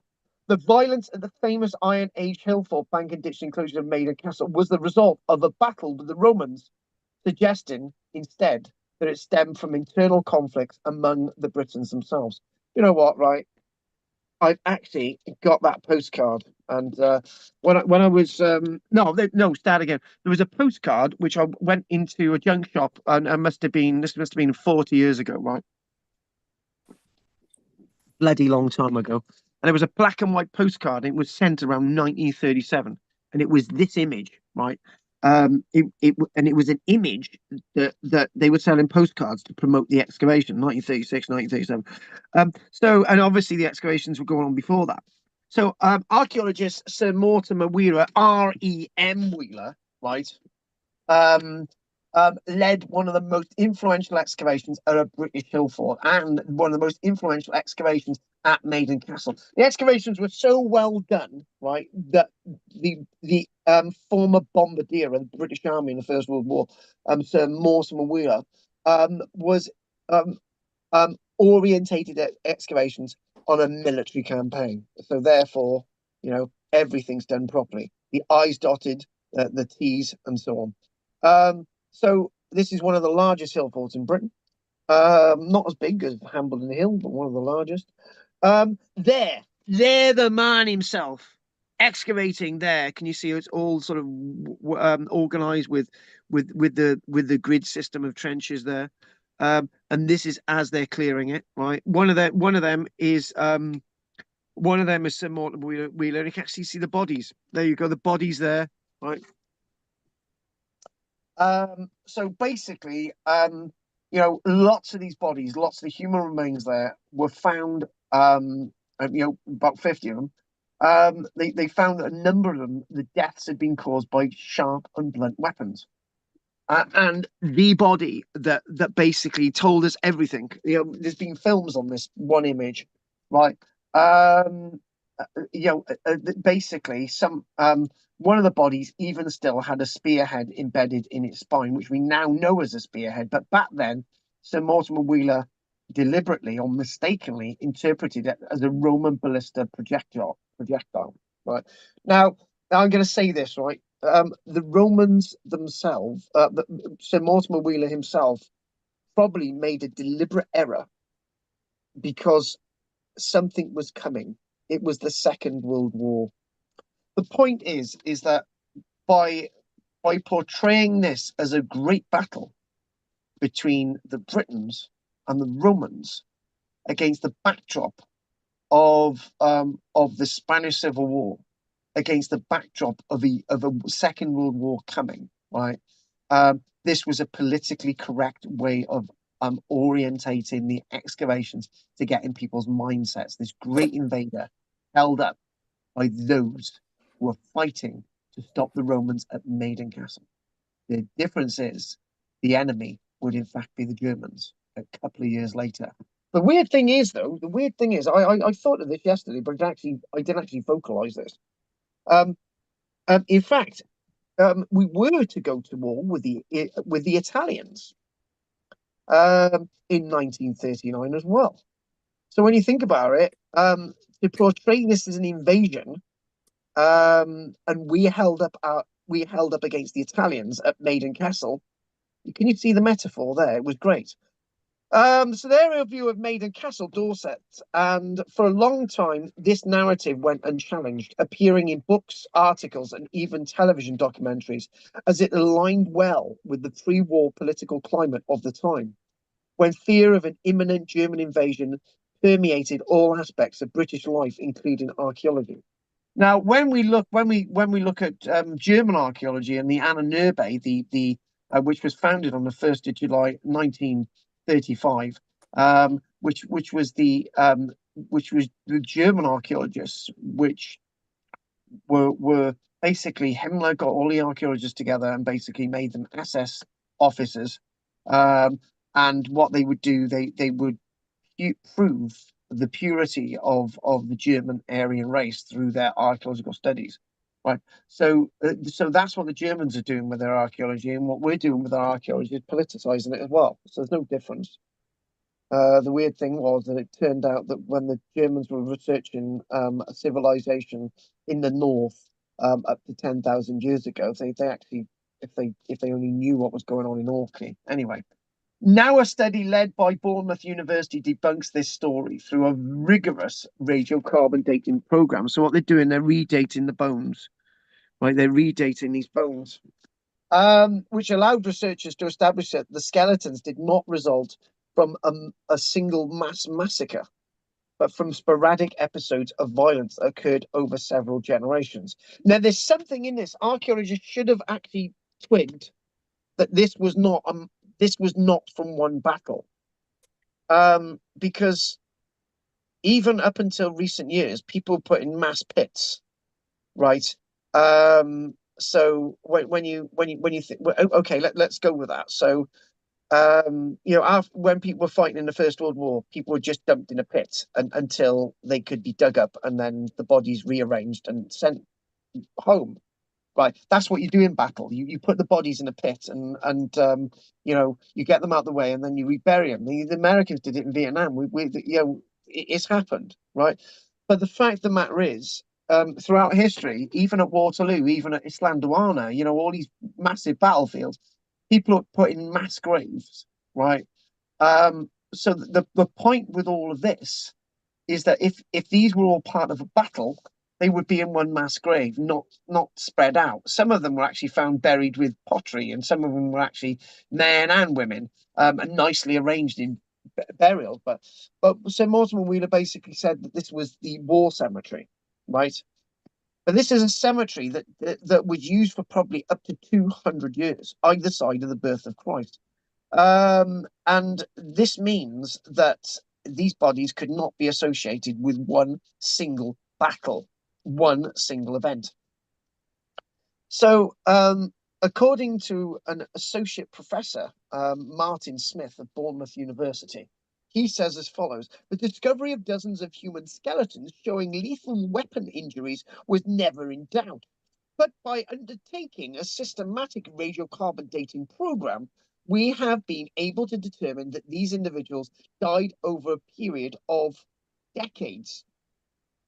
the violence at the famous Iron Age hill fort bank and ditch enclosure of Maiden Castle was the result of a battle with the Romans, suggesting instead that it stemmed from internal conflicts among the Britons themselves. You know what, right? I've actually got that postcard, and when I was start again. There was a postcard which I went into a junk shop, and this must have been 40 years ago, right? Bloody long time ago, and it was a black and white postcard. And it was sent around 1937, and it was this image, right? It was an image that they were selling postcards to promote the excavation, 1936, 1937. So, and obviously the excavations were going on before that. So, archaeologist Sir Mortimer Wheeler, R.E.M. Wheeler, right, led one of the most influential excavations at a British hill fort and one of the most influential excavations at Maiden Castle. The excavations were so well done, right, that the former bombardier of the British Army in the First World War, Sir Mortimer Wheeler, was orientated at excavations on a military campaign. So therefore, you know, everything's done properly. The I's dotted, the T's, and so on. So this is one of the largest hill forts in Britain. Not as big as Hambledon Hill, but one of the largest. There the man himself excavating there. Can you see it's all sort of organized with the grid system of trenches there. And this is as they're clearing it, right? One of them is Sir Mortimer Wheeler. You can actually see the bodies. There you go, the bodies there, right? So basically, you know, lots of these bodies, lots of the human remains there were found, you know, about 50 of them. They found that a number of them, the deaths had been caused by sharp and blunt weapons. And the body that basically told us everything. You know, there's been films on this one image, right? You know, basically one of the bodies even still had a spearhead embedded in its spine, which we now know as a spearhead. But back then, Sir Mortimer Wheeler deliberately or mistakenly interpreted it as a Roman ballista projectile. Right now, I'm going to say this, right? the Romans themselves, Sir Mortimer Wheeler himself, probably made a deliberate error because something was coming. It was the Second World War. The point is that by portraying this as a great battle between the Britons and the Romans against the backdrop of the Spanish Civil War, against the backdrop of a Second World War coming, right? This was a politically correct way of orientating the excavations to get in people's mindsets. This great invader held up by those who were fighting to stop the Romans at Maiden Castle. The difference is the enemy would in fact be the Germans a couple of years later. The weird thing is, though, I thought of this yesterday, but I didn't actually vocalize this. In fact, we were to go to war with the Italians in 1939 as well. So when you think about it, to portray this as an invasion, and we held up against the Italians at Maiden Castle. Can you see the metaphor there? It was great. So the aerial view of Maiden Castle, Dorset, and for a long time, this narrative went unchallenged, appearing in books, articles, and even television documentaries, as it aligned well with the pre-war political climate of the time, when fear of an imminent German invasion permeated all aspects of British life, including archaeology. Now, when we look at German archaeology and the Anna Nurbe, which was founded on the 1st of July 1935, which was the German archaeologists, which were basically Himmler got all the archaeologists together and basically made them SS officers, and what they would do, they would prove the purity of the German Aryan race through their archaeological studies, right? So that's what the Germans are doing with their archaeology, and what we're doing with our archaeology is politicizing it as well. So there's no difference. The weird thing was that it turned out that when the Germans were researching a civilization in the north up to 10,000 years ago, they actually, if they only knew what was going on in Orkney, anyway. Now a study led by Bournemouth University debunks this story through a rigorous radiocarbon dating program. So what they're doing, they're redating the bones, right? They're redating these bones, which allowed researchers to establish that the skeletons did not result from a single mass massacre, but from sporadic episodes of violence that occurred over several generations. Now, there's something in this. Archaeologists should have actually twigged that this was not from one battle, because even up until recent years, people put in mass pits, right? So when you think, well, okay, let's go with that. So when people were fighting in the First World War, people were just dumped in a pit until they could be dug up, and then the bodies rearranged and sent home. Right, that's what you do in battle. You put the bodies in a pit, and you get them out of the way, and then you rebury them. The Americans did it in Vietnam. It's happened, right? But the fact of the matter is, throughout history, even at Waterloo, even at Isandlwana, all these massive battlefields, people are put in mass graves, right? So the point with all of this is that if these were all part of a battle, they would be in one mass grave, not spread out. Some of them were actually found buried with pottery, and some of them were actually men and women, and nicely arranged in burial. But Sir Mortimer Wheeler basically said that this was the war cemetery, right? But this is a cemetery that was used for probably up to 200 years, either side of the birth of Christ. And this means that these bodies could not be associated with one single battle, one single event. So, according to an associate professor, Martin Smith of Bournemouth University, he says as follows: the discovery of dozens of human skeletons showing lethal weapon injuries was never in doubt. But by undertaking a systematic radiocarbon dating program, we have been able to determine that these individuals died over a period of decades,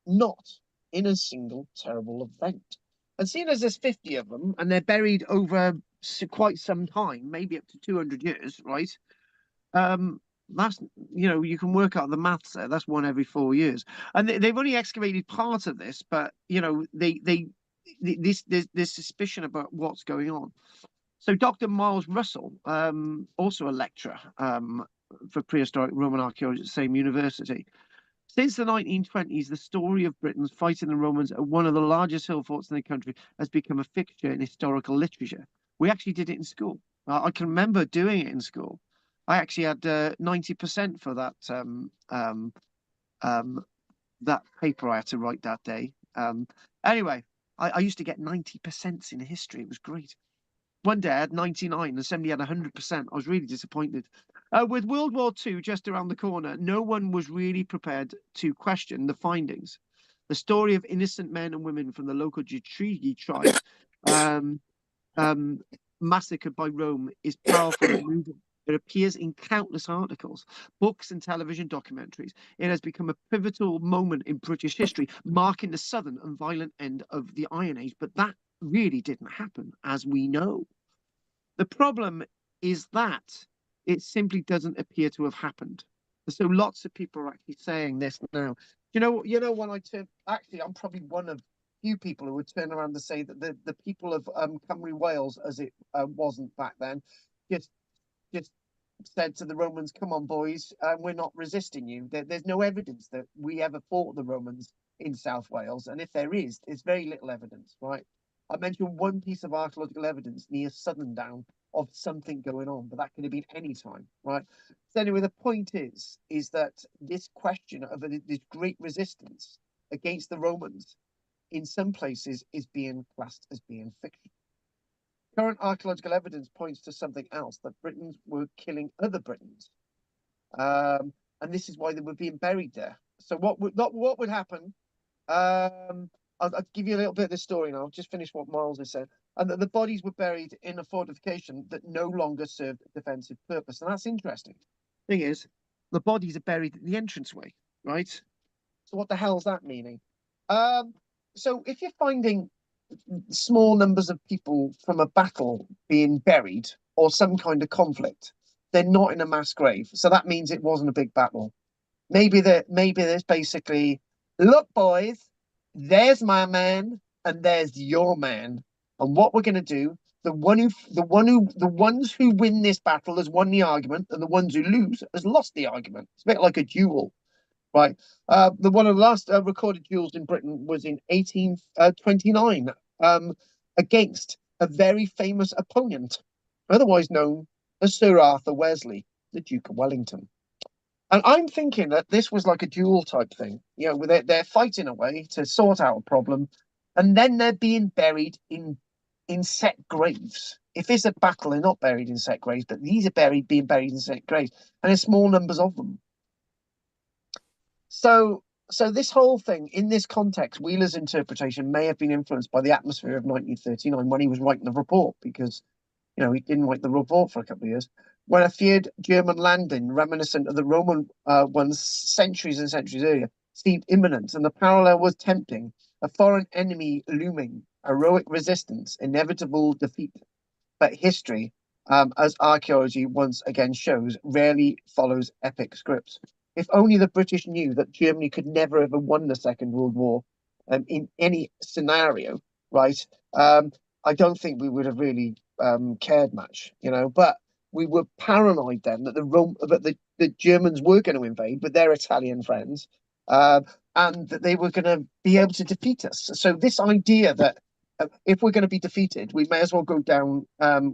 not in a single terrible event. And seeing as there's 50 of them and they're buried over quite some time, maybe up to 200 years, right? That's, you can work out the maths there. That's one every 4 years. And they've only excavated part of this, but, there's suspicion about what's going on. So Dr. Miles Russell, also a lecturer for prehistoric Roman archaeology at the same university, since the 1920s, the story of Britons fighting the Romans at one of the largest hill forts in the country has become a fixture in historical literature. We actually did it in school. I can remember doing it in school. I actually had 90% for that paper I had to write that day. Anyway, I used to get 90% in history. It was great. One day I had 99 and somebody had 100%. I was really disappointed. With World War II just around the corner, no one was really prepared to question the findings. The story of innocent men and women from the local Jatrigi tribes massacred by Rome is powerful and moving. It appears in countless articles, books, and television documentaries. It has become a pivotal moment in British history, marking the southern and violent end of the Iron Age. But that really didn't happen, as we know. The problem is that it simply doesn't appear to have happened. So lots of people are actually saying this now. When I turn, actually, I'm probably one of few people who would turn around to say that the people of Cymru Wales, as it wasn't back then, just said to the Romans, "Come on, boys, we're not resisting you." There's no evidence that we ever fought the Romans in South Wales, and if there is, it's very little evidence, right? I mentioned one piece of archaeological evidence near Southerndown of something going on, but that could have been any time, right? So anyway, the point is that this question of this great resistance against the Romans in some places is being classed as being fiction. Current archaeological evidence points to something else, that Britons were killing other Britons. And this is why they were being buried there. So what would happen? I'll give you a little bit of the story now. I'll just finish what Miles has said. And that the bodies were buried in a fortification that no longer served a defensive purpose. And that's interesting. Thing is, the bodies are buried at the entranceway, right? So what the hell is that meaning? So if you're finding small numbers of people from a battle being buried or some kind of conflict, they're not in a mass grave. So that means it wasn't a big battle. Maybe there's basically, look, boys, there's my man and there's your man. And what we're gonna do, the ones who win this battle has won the argument, and the ones who lose has lost the argument. It's a bit like a duel. Right. One of the last recorded duels in Britain was in 1829 against a very famous opponent, otherwise known as Sir Arthur Wesley, the Duke of Wellington. And I'm thinking that this was like a duel type thing, where they're fighting away to sort out a problem, and then they're being buried in set graves. If it's a battle, they're not buried in set graves, but these are being buried in set graves, and there's small numbers of them. So this whole thing, in this context, Wheeler's interpretation may have been influenced by the atmosphere of 1939 when he was writing the report, because, he didn't write the report for a couple of years, when a feared German landing, reminiscent of the Roman ones centuries and centuries earlier, seemed imminent, and the parallel was tempting. A foreign enemy looming, heroic resistance, inevitable defeat. But history, as archaeology once again shows, rarely follows epic scripts. If only the British knew that Germany could never have won the Second World War in any scenario, right? I don't think we would have really cared much, but we were paranoid then that the Germans were going to invade with their Italian friends, and that they were going to be able to defeat us. So this idea that if we're going to be defeated, we may as well go down,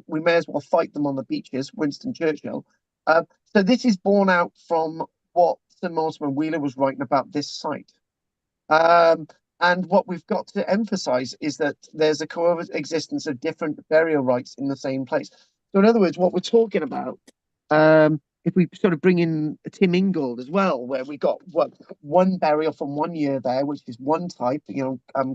we may as well fight them on the beaches, Winston Churchill. So this is born out from what Sir Mortimer Wheeler was writing about this site. And what we've got to emphasize is that there's a coexistence of different burial rites in the same place. So in other words, what we're talking about, if we sort of bring in Tim Ingold as well, where we got one burial from one year there, which is one type,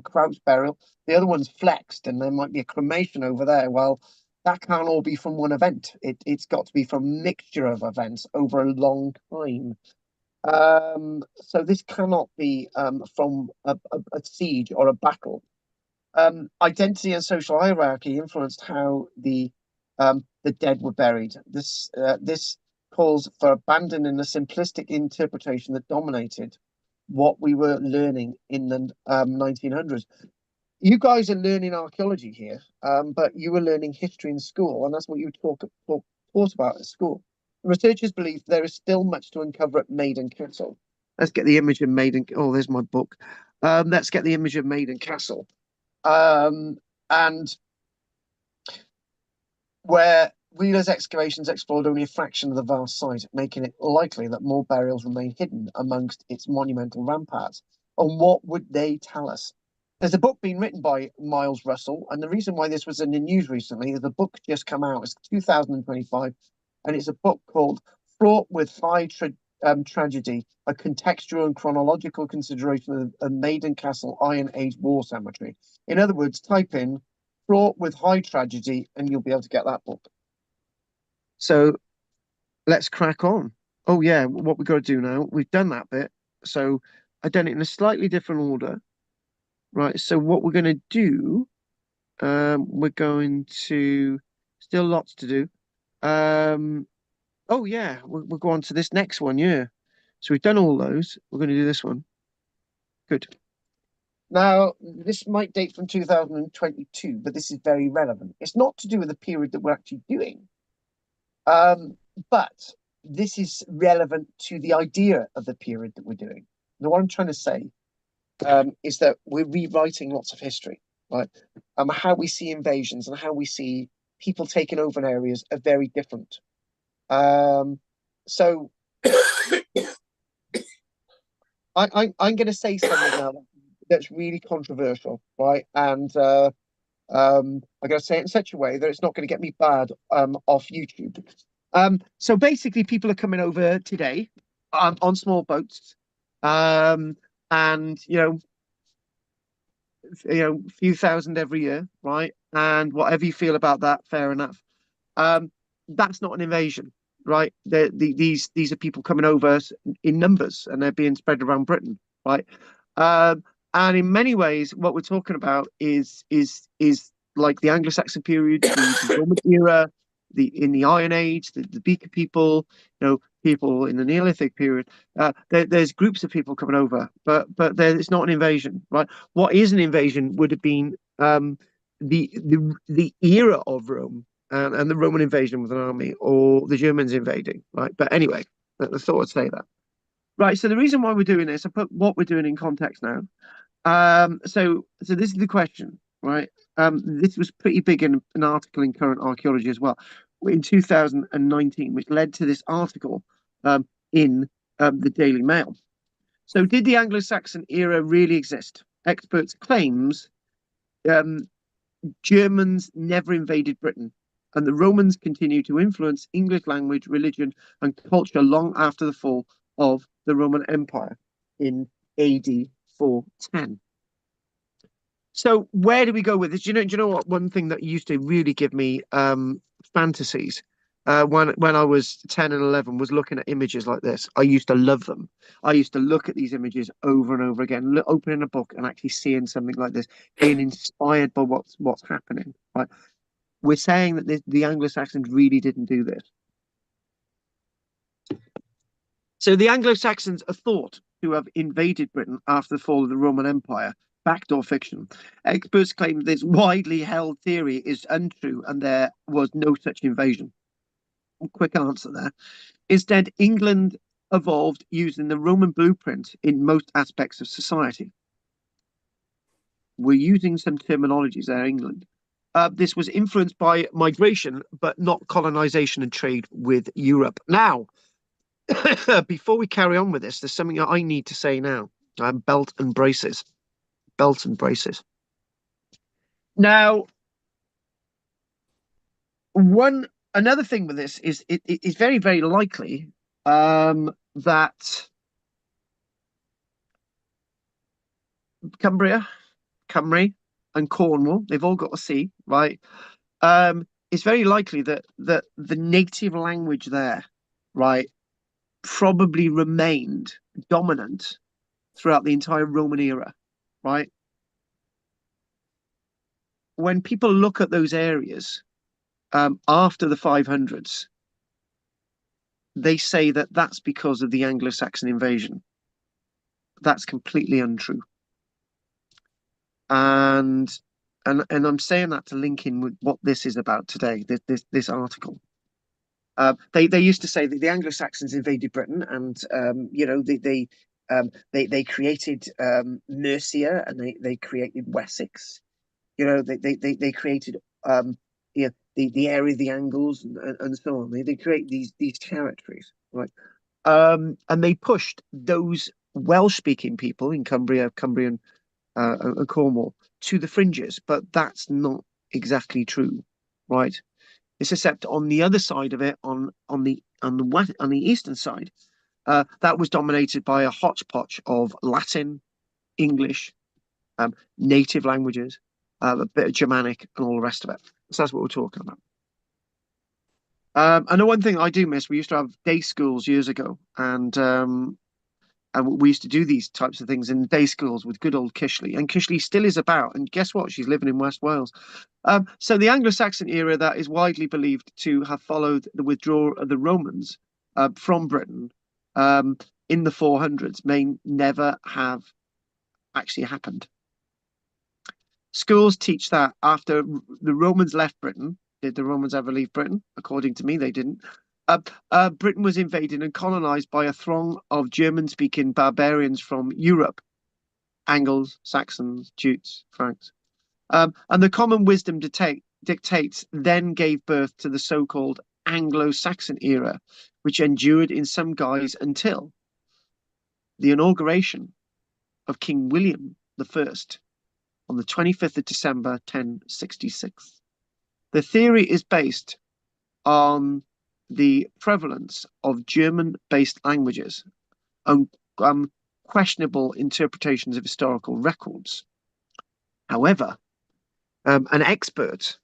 crouch burial. The other one's flexed, and there might be a cremation over there. Well, that can't all be from one event. It's got to be from a mixture of events over a long time. So this cannot be from a siege or a battle. Identity and social hierarchy influenced how the dead were buried. This calls for abandoning the simplistic interpretation that dominated what we were learning in the 1900s. You guys are learning archaeology here, but you were learning history in school, and that's what you taught about at school. Researchers believe there is still much to uncover at Maiden Castle. Let's get the image of Maiden. Oh, there's my book. Let's get the image of Maiden Castle. And where Wheeler's excavations explored only a fraction of the vast site, making it likely that more burials remain hidden amongst its monumental ramparts. And what would they tell us? There's a book being written by Miles Russell, and the reason why this was in the news recently is the book just come out. It's 2025, and it's a book called Fraught with High Tragedy, a contextual and chronological consideration of Maiden Castle Iron Age War Cemetery. In other words, type in Fraught with High Tragedy, and you'll be able to get that book. So let's crack on. Oh yeah, what we've got to do now, we've done that bit. So I've done it in a slightly different order. Right, so what we're going to do, we're going to, still lots to do. Oh yeah, we'll go on to this next one, yeah. So we've done all those. We're going to do this one. Good. Now, this might date from 2022, but this is very relevant. It's not to do with the period that we're actually doing, but this is relevant to the idea of the period that we're doing. Now, what I'm trying to say is that we're rewriting lots of history, right? How we see invasions and how we see people taking over areas are very different. So I'm going to say something now that's really controversial, right? And I'm going to say it in such a way that it's not going to get me bad off YouTube. So basically, people are coming over today on small boats, and a few thousand every year, right? And whatever you feel about that, fair enough. That's not an invasion, right? These are people coming over in numbers, and they're being spread around Britain, right? And in many ways, what we're talking about is like the Anglo-Saxon period, the Roman era, in the Iron Age, the Beaker people, people in the Neolithic period. There's groups of people coming over, but it's not an invasion, right? What is an invasion would have been the era of Rome and the Roman invasion with an army, or the Germans invading, right? But anyway, I thought I'd say that. Right. So the reason why we're doing this, I put what we're doing in context now. So this is the question, right? This was pretty big in an article in Current Archaeology as well, in 2019, which led to this article in the Daily Mail. So, did the Anglo-Saxon era really exist? Experts claims Germans never invaded Britain, and the Romans continued to influence English language, religion, and culture long after the fall of the Roman Empire in AD 410. So where do we go with this? Do you know what? One thing that used to really give me fantasies when I was 10 and 11 was looking at images like this. I used to love them. I used to look at these images over and over again, opening a book and actually seeing something like this, being inspired by what's happening. Right? We're saying that the Anglo-Saxons really didn't do this. So the Anglo-Saxons are thought to have invaded Britain after the fall of the Roman Empire. Backdoor fiction. Experts claim this widely held theory is untrue and there was no such invasion. Quick answer there. Instead, England evolved using the Roman blueprint in most aspects of society. We're using some terminologies there, England. This was influenced by migration, but not colonization and trade with Europe. Now, before we carry on with this, there's something I need to say now. Belt and braces. Belt and braces. Now, another thing with this is it is very, very likely that Cumbria, Cymru, and Cornwall, they've all got a C, right? It's very likely that the native language there, right, probably remained dominant throughout the entire Roman era, right? when people look at those areas after the 500s, they say that that's because of the Anglo-Saxon invasion. That's completely untrue. And I'm saying that to link in with what this is about today, this article. They used to say that the Anglo-Saxons invaded Britain, and they created Mercia, and they created Wessex. They created the area of the Angles, and so on. They create these territories, right? And they pushed those Welsh-speaking people in Cumbrian, and Cornwall to the fringes, but that's not exactly true, right? It's except on the other side of it, on the eastern side, that was dominated by a hodgepodge of Latin, English, native languages, a bit of Germanic, and all the rest of it. So that's what we're talking about. And the one thing I do miss, we used to have day schools years ago, and we used to do these types of things in day schools with good old Kishley. And Kishley still is about. And guess what? She's living in West Wales. So the Anglo-Saxon era that is widely believed to have followed the withdrawal of the Romans from Britain in the 400s may never have actually happened. Schools teach that after the Romans left Britain, did the Romans ever leave Britain? According to me, they didn't. Britain was invaded and colonized by a throng of German-speaking barbarians from Europe, Angles, Saxons, Jutes, Franks. And the common wisdom dictates then gave birth to the so-called Anglo-Saxon era, which endured in some guise until the inauguration of King William I on the 25th of December, 1066. The theory is based on the prevalence of German-based languages and questionable interpretations of historical records. However, an expert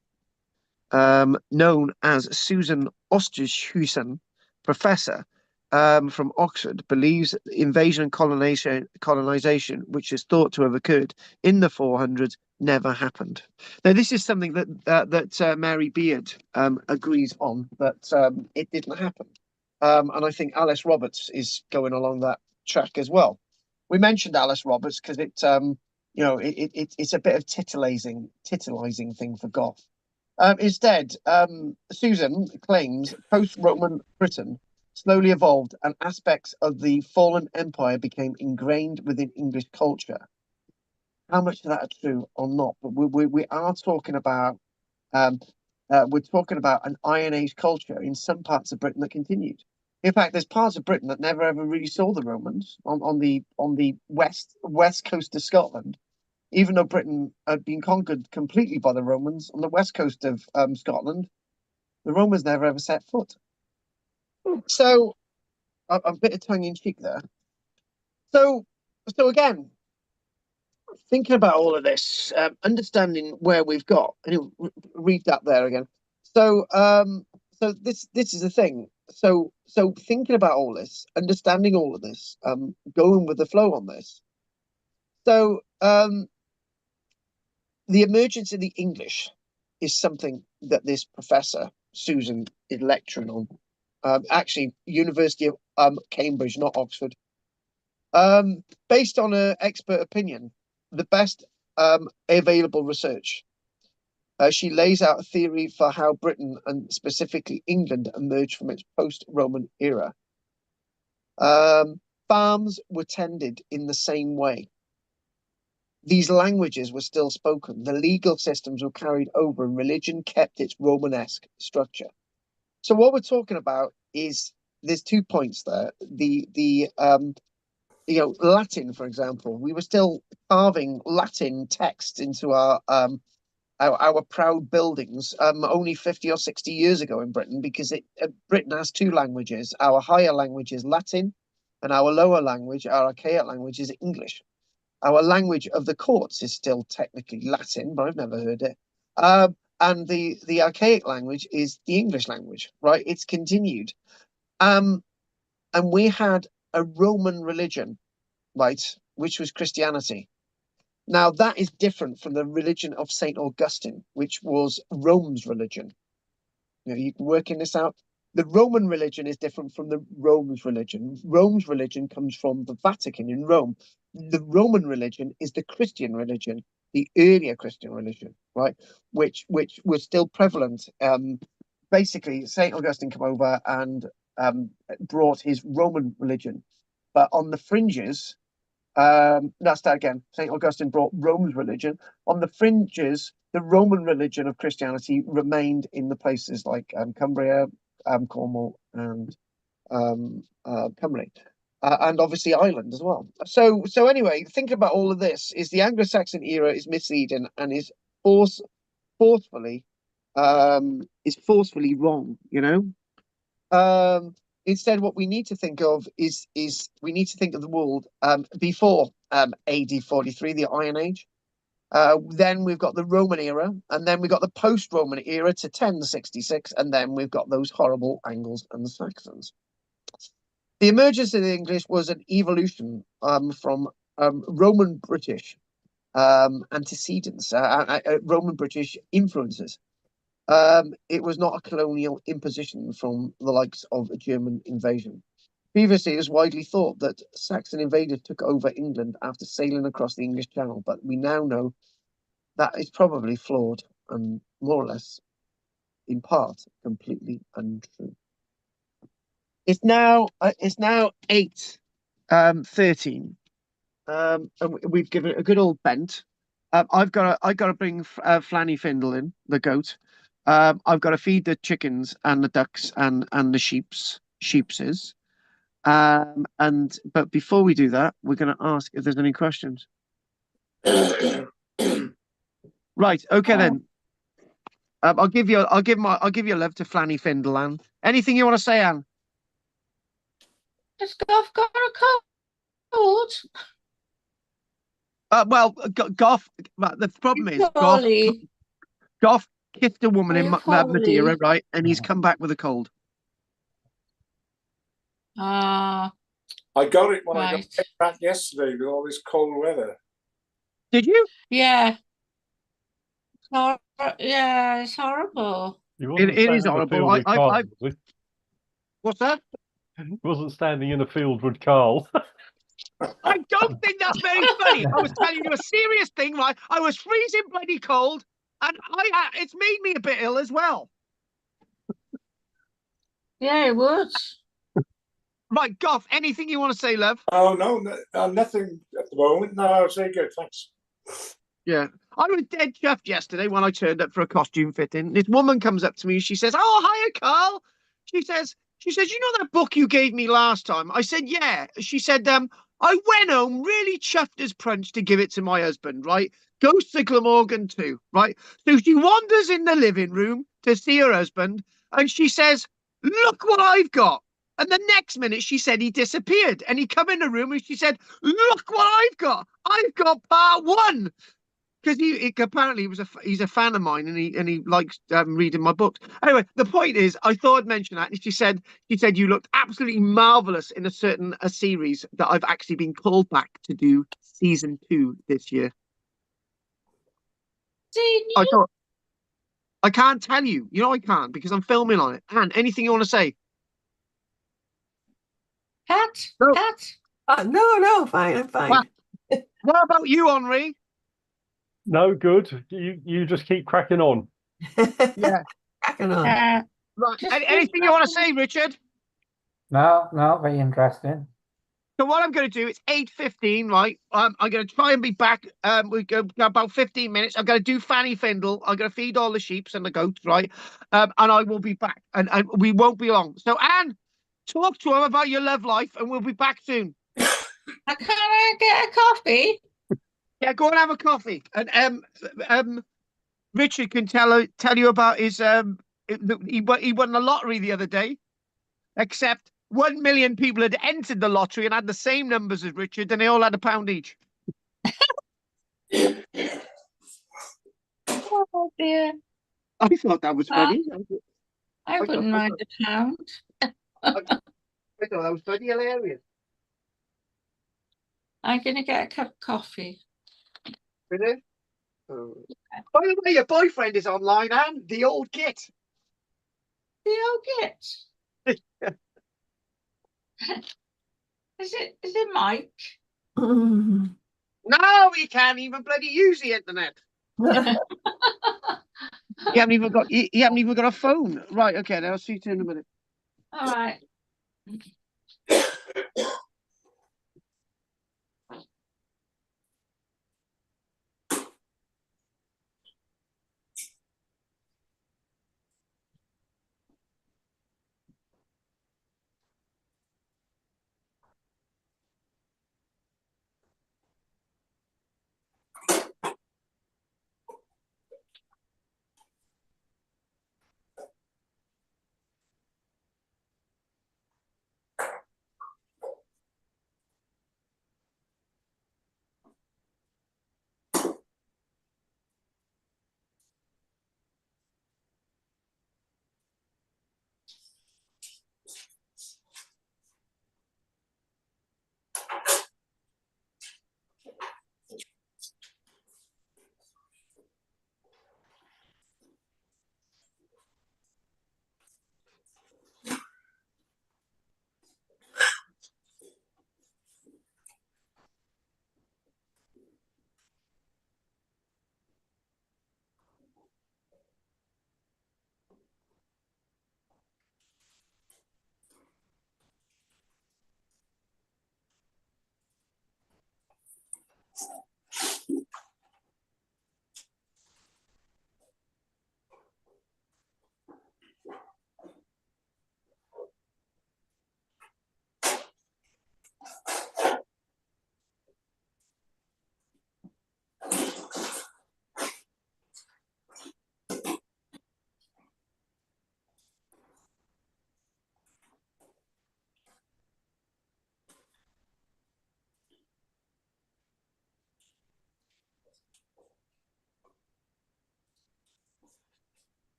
known as Susan Osterhusen, professor from Oxford, believes invasion and colonization, which is thought to have occurred in the 400s, never happened. Now, this is something that Mary Beard agrees on, that it didn't happen. And I think Alice Roberts is going along that track as well. We mentioned Alice Roberts because it's a bit of titillizing thing for Goth. Instead, Susan claims post-Roman Britain slowly evolved and aspects of the fallen empire became ingrained within English culture. How much of that are true or not? But we are talking about we're talking about an Iron Age culture in some parts of Britain that continued. In fact, there's parts of Britain that never ever really saw the Romans on the west coast of Scotland. Even though Britain had been conquered completely by the Romans on the west coast of Scotland, the Romans never ever set foot. So, a bit of tongue in cheek there. So again, thinking about all of this, understanding where we've got, and read that there again. So this is the thing. So thinking about all this, understanding all of this, going with the flow on this. So the emergence of the English is something that this professor, Susan, is lecturing on. Actually, University of Cambridge, not Oxford. Based on her expert opinion, the best available research. She lays out a theory for how Britain, and specifically England, emerged from its post-Roman era. Farms were tended in the same way. These languages were still spoken. The legal systems were carried over, and religion kept its Romanesque structure. So what we're talking about is there's 2 points there. Latin, for example, we were still carving Latin text into our proud buildings only 50 or 60 years ago in Britain, because Britain has 2 languages. Our higher language is Latin, and our lower language, our archaic language, is English. Our language of the courts is still technically Latin, but I've never heard it. And the archaic language is the English language, right? It's continued. And we had a Roman religion, right, which was Christianity. Now, that is different from the religion of St. Augustine, which was Rome's religion. You can work in this out. The Roman religion is different from the Rome's religion. Rome's religion comes from the Vatican in Rome. The Roman religion is the Christian religion, the earlier Christian religion, right? Which was still prevalent. Basically, St. Augustine came over and brought his Roman religion, but on the fringes, that's that again. St. Augustine brought Rome's religion. On the fringes, the Roman religion of Christianity remained in the places like Cumbria, Cornwall, and Cymru, and obviously Ireland as well. So anyway, think about all of this. Is the Anglo-Saxon era is misleading and is forcefully wrong. Instead, what we need to think of is we need to think of the world before AD 43, the Iron Age. Then we've got the Roman era, and then we've got the post-Roman era to 1066, and then we've got those horrible Angles and the Saxons. The emergence of the English was an evolution from Roman British antecedents, Roman British influences. It was not a colonial imposition from the likes of a German invasion. Previously, it was widely thought that Saxon invaders took over England after sailing across the English Channel, but we now know that is probably flawed and more or less, in part, completely untrue. It's now 8:13, and we've given it a good old bent. I've got to bring Flanny Findle in, the goat. I've got to feed the chickens and the ducks and the sheepses. But before we do that, we're going to ask if there's any questions. Right. Okay then. I'll give you love to Flanny Findle, Anne. Anything you want to say, Anne? I've got a cold. Well, Goff. The problem is Poorly. Goff kissed a woman in Poorly. Madeira, right? And he's come back with a cold. Ah, I got it when I right. got back yesterday with all this cold weather. Did you? Yeah. Yeah, it's horrible. He wasn't It is standing in a horrible. field with Carl, was What's that? he? He wasn't standing in a field with Carl. I don't think that's very funny. I was telling you a serious thing, right? I was freezing bloody cold, and it's made me a bit ill as well. Yeah, it would. Right, Goff, anything you want to say, love? Oh, no, nothing at the moment. No, I was very good, thanks. Yeah. I was dead chuffed yesterday when I turned up for a costume fitting. This woman comes up to me. She says, "Oh, hiya, Carl." She says, "You know that book you gave me last time?" I said, "Yeah." She said, "I went home really chuffed as punch to give it to my husband, right? Ghosts of Glamorgan too, right?" So she wanders in the living room to see her husband, and she says, "Look what I've got." And the next minute, she said he disappeared, and he come in the room, and she said, "Look what I've got! I've got part one." Because apparently he's a fan of mine, and he likes reading my books. Anyway, the point is, I thought I'd mention that, and she said you looked absolutely marvelous in a series that I've actually been called back to do season 2 this year. I thought I can't tell you, I can't because I'm filming on it. And anything you want to say? Pat? No. Pat? No, fine, I'm fine. What about you, Henri? No, good. You just keep cracking on. Yeah. Cracking on. Right. Anything you want to say, Richard? No, very interesting. So what I'm going to do, it's 8:15, right? I'm going to try and be back. We go about 15 minutes. I'm going to do Fanny Findle. I'm going to feed all the sheep and the goats, right? And I will be back, and we won't be long. So Anne, talk to him about your love life, and we'll be back soon. Can I get a coffee? Yeah, go and have a coffee. And Richard can tell you about his he won the lottery the other day. Except 1 million people had entered the lottery and had the same numbers as Richard, and they all had £1 each. Oh dear. I thought that was funny. I wouldn't mind £1. I thought that was bloody hilarious. I'm going to get a cup of coffee. Really? Oh. By the way, your boyfriend is online and the old git. The old git. Is it Mike? No, he can't even bloody use the internet. You haven't even got you haven't even got a phone. Right, okay, then I'll see you in a minute. All right.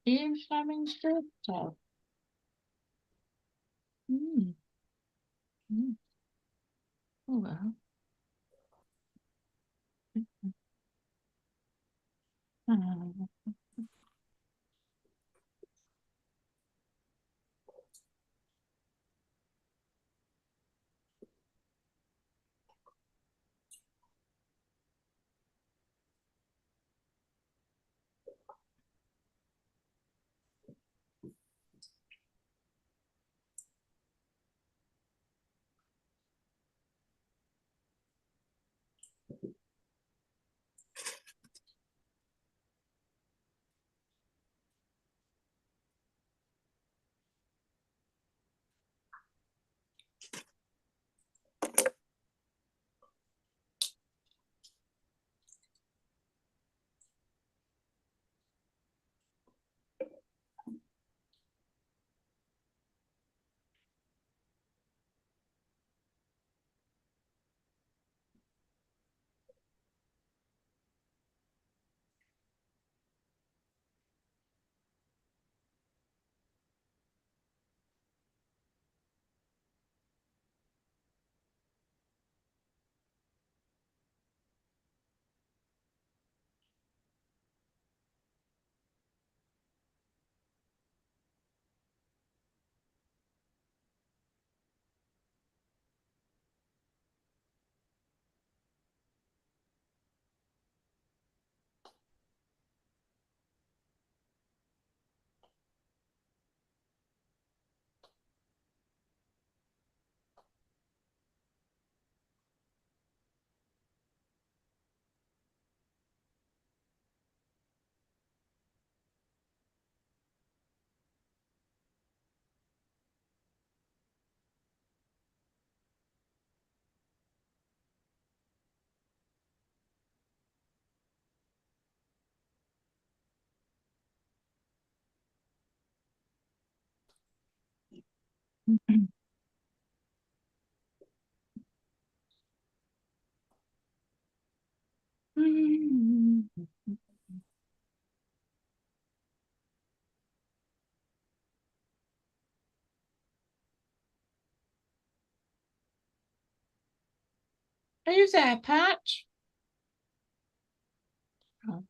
Ian Fleming's birthday. Mm. Mm. Oh well. Mm. Are you there, Patch? Oh.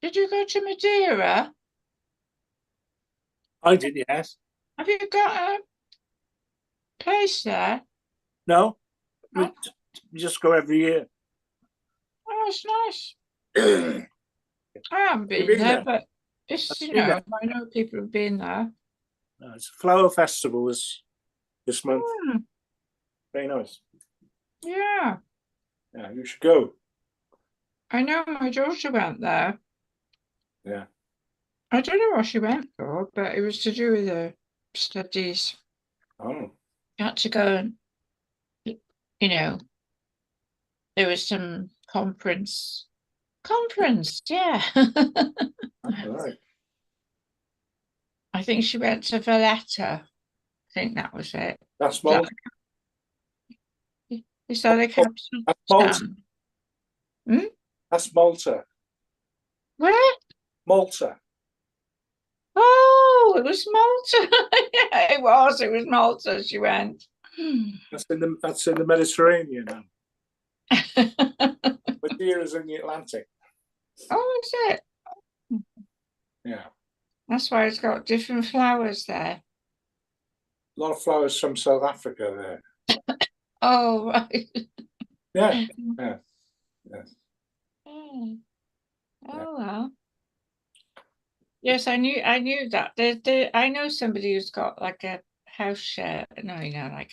Did you go to Madeira? I did, yes. Have you got a place there? No, No? we just go every year. Oh, it's nice. I haven't You've been been there, there? but it's, I've you been know, there. I know people have been there. No, it's a flower festival this month. Hmm, Very nice. yeah, Yeah, you should go. I know my daughter went there. Yeah. I don't know what she went for, but it was to do with her studies. Oh, She had to go and, you know, there was some conference. Conference, yeah. all right. I think she went to Valletta. I think that was it. That's Is that, Malta. is that a capital That's Malta. town? Hmm? That's Malta. Where? Malta. Oh, it was Malta. Yeah, it was. It was Malta. She went. That's in the Mediterranean now. Madeira's in the Atlantic. Oh, is it? Yeah. That's why it's got different flowers there. A lot of flowers from South Africa there. Oh, right. Yeah. Yeah. Yes. Oh, Yeah. well. Yes, I knew that. I know somebody who's got like a house share. No, like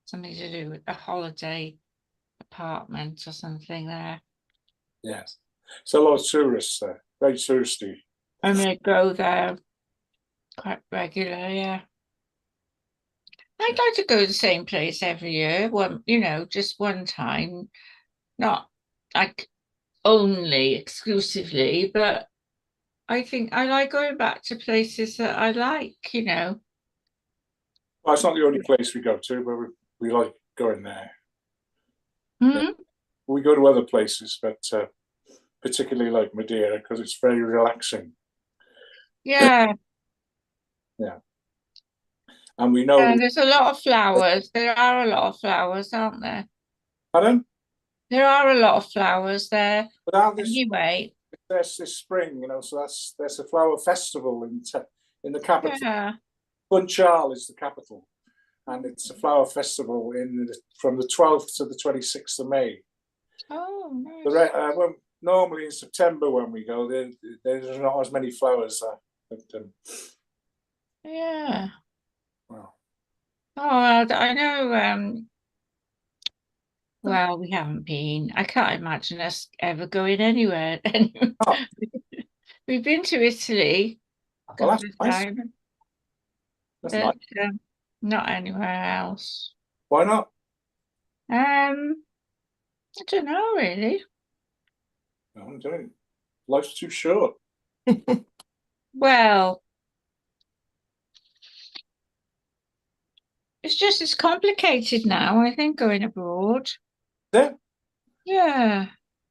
something to do with a holiday apartment or something there. Yes. It's a lot of tourists there. Very touristy. And they go there quite regular, yeah. I'd like to go to the same place every year. One, just one time, not like only exclusively, but I think I like going back to places that I like. Well, it's not the only place we go to, but we like going there. Yeah. Hmm? We go to other places, but particularly like Madeira because it's very relaxing. Yeah. Yeah. And we know. Yeah, there's a lot of flowers. There are a lot of flowers, aren't there? Pardon? There are a lot of flowers there. But now Anyway, there's this spring, so there's a flower festival in the capital. yeah. Funchal is the capital, and it's a flower festival from the 12th to the 26th of May. Oh, nice. Normally in September when we go, there's not as many flowers there. But, Yeah. wow. Oh, well, I know. Well, we haven't been. I can't imagine us ever going anywhere. Oh, We've been to Italy a well, couple that's of nice. times, That's but nice. not anywhere else. Why not? I don't know really. No, I'm doing it. Life's too short. Well, it's complicated now, I think, going abroad. Yeah. Yeah.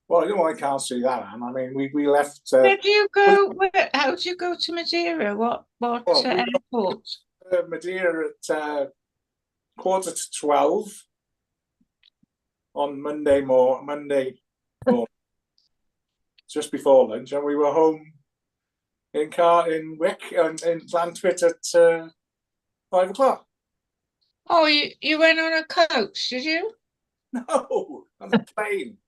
Well, I can't see that, Anne. I mean, we left. Where do you go? How do you go to Madeira? What Well, we airport? Madeira at 11:45 on Monday morning, just before lunch, and we were home in Wick and in Llanfit at 5:00. Oh, you went on a coach, did you? No, on the plane.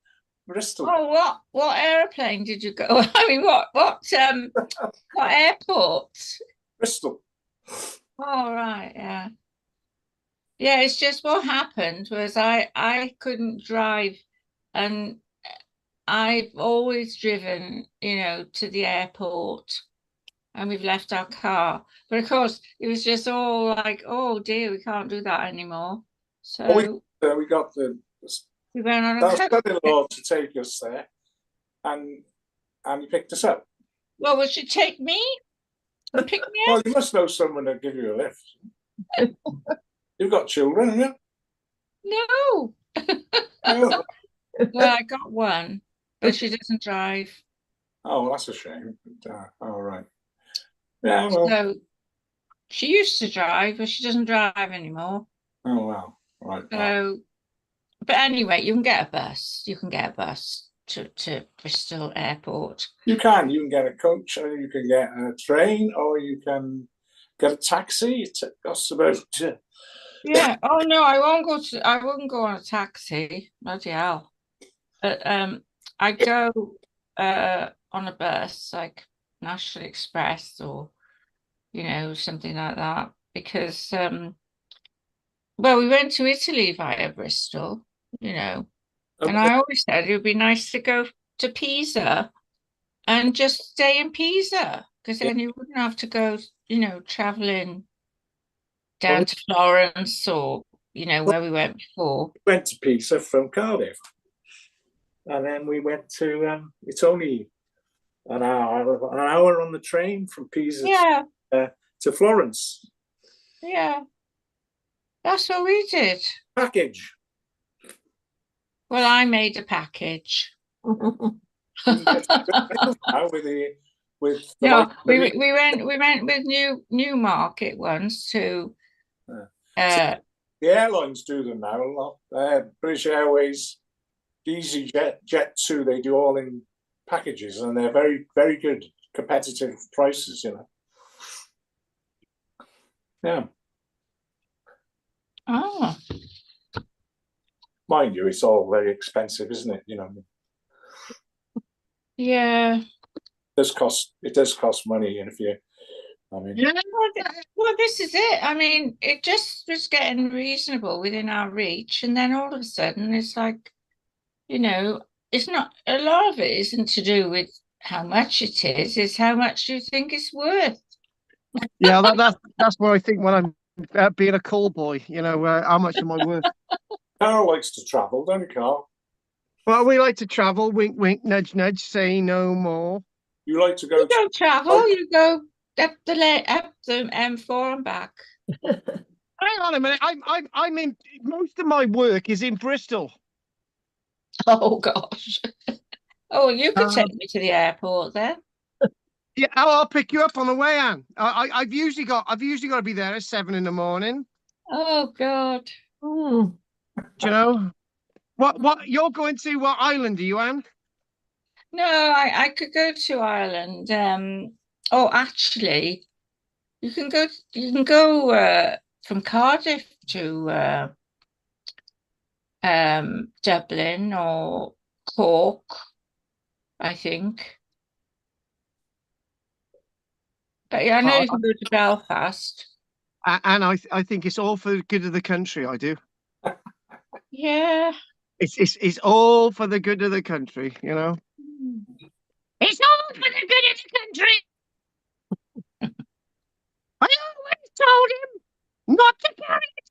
Bristol. Oh, what airplane did you go? I mean, what airport? Bristol. Oh, right, yeah. Yeah, it's just what happened was I couldn't drive, and I've always driven, to the airport, and we've left our car. But of course, it was just all like, oh dear, we can't do that anymore. So We got the we went on a our son-in-law to take us there, and he picked us up. Well, would you take me and pick me Well, up? you must know someone to give you a lift. You've got children, haven't you? No. Oh, Well, I got one, but she doesn't drive. well, that's a shame. All right. Yeah, well. So she used to drive, but she doesn't drive anymore. Oh, well. Right. Well. So, but anyway, you can get a bus. You can get a bus to Bristol Airport. You can get a coach, or you can get a train, or you can get a taxi. It costs about. Yeah. Oh no, I wouldn't go on a taxi. Bloody hell. But I go on a bus like National Express or something like that, because well, we went to Italy via Bristol, and I always said it would be nice to go to Pisa and just stay in Pisa, because then you wouldn't have to go, traveling down to Florence or where we went before. We went to Pisa from Cardiff, and then we went to. It's only an hour on the train from Pisa to Florence. Yeah, that's what we did. Package. Well, I made a package. No, we went with Newmarket once to. The airlines do them now a lot. British Airways, EasyJet, Jet2, they do all in packages, and they're very, very good, competitive prices. Yeah. Oh. Mind you, it's all very expensive, isn't it? Yeah. It does cost money, and Yeah, well, this is it. I mean, it just was getting reasonable within our reach, and then all of a sudden, it's like, it's not, a lot of it isn't to do with how much it is; it's how much you think it's worth. Yeah, that's what I think when I'm being a call boy. How much am I worth? Carl likes to travel, don't you, Carl? Well, we like to travel. Wink, wink, nudge, nudge. Say no more. You like to go. You don't travel. You go up the M4 and back. Hang on a minute. I'm in. Most of my work is in Bristol. Oh gosh. Oh, you could take me to the airport then. Yeah, I'll pick you up on the way, Anne. I've usually got to be there at 7 a.m. Oh God. Do you know what you're going to? What island are you, Anne? No, I could go to Ireland. Oh, actually, you can go from Cardiff to Dublin or Cork, I think. But yeah, I know you can go to Belfast. And I think it's all for the good of the country. I do. Yeah. It's all for the good of the country. It's all for the good of the country. I always told him not to carry it.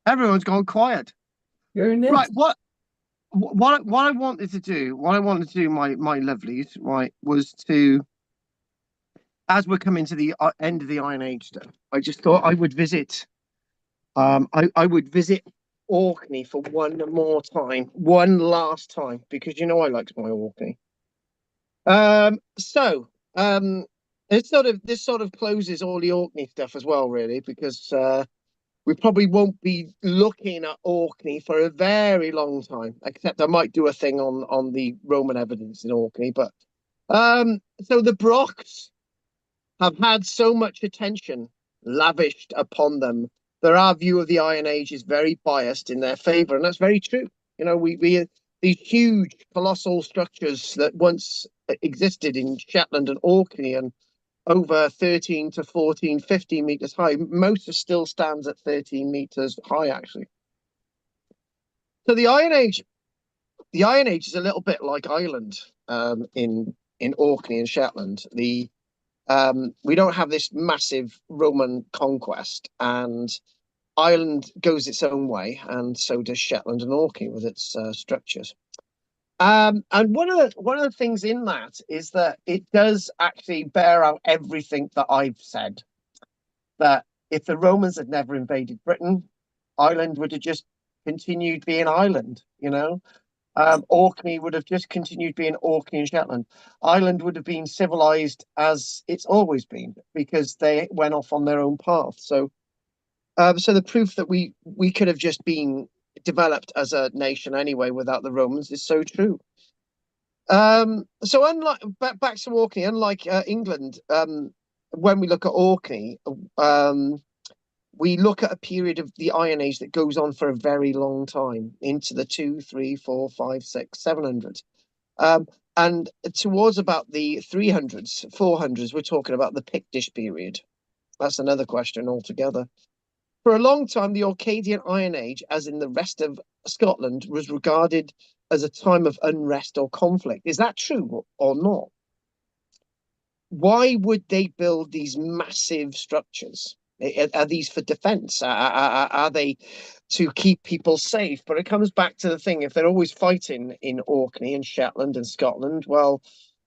Everyone's gone quiet. You're next. Right. What I wanted to do, my lovelies, right, was to, as we're coming to the end of the Iron Age stuff, I just thought I would visit. I would visit Orkney for one last time, because I liked my Orkney. This sort of closes all the Orkney stuff as well, really, because we probably won't be looking at Orkney for a very long time, except I might do a thing on the Roman evidence in Orkney. But so the Brocks have had so much attention lavished upon them our view of the Iron Age is very biased in their favour, and that's very true. You know, we these huge, colossal structures that once existed in Shetland and Orkney and over 13 to 14, 15 meters high. Most still stands at 13 meters high, actually. So the Iron Age is a little bit like Ireland in Orkney and Shetland. We don't have this massive Roman conquest, and Ireland goes its own way, and so does Shetland and Orkney with its structures. And one of the things in that is that it does actually bear out everything that I've said. That if the Romans had never invaded Britain, Ireland would have just continued being Ireland, you know. Orkney would have just continued being Orkney and Shetland. Ireland would have been civilized as it's always been because they went off on their own path. So the proof that we could have just been developed as a nation anyway without the Romans is so true. So unlike back to Orkney, unlike England, when we look at Orkney, we look at a period of the Iron Age that goes on for a very long time, into the 2, 3, 4, 5, 6, 700s. And towards about the 300s, 400s, we're talking about the Pictish period. That's another question altogether. For a long time, the Orcadian Iron Age, as in the rest of Scotland, was regarded as a time of unrest or conflict. Is that true or not? Why would they build these massive structures? Are these for defense? Are they to keep people safe? But it comes back to the thing, if they're always fighting in Orkney and Shetland and Scotland, well,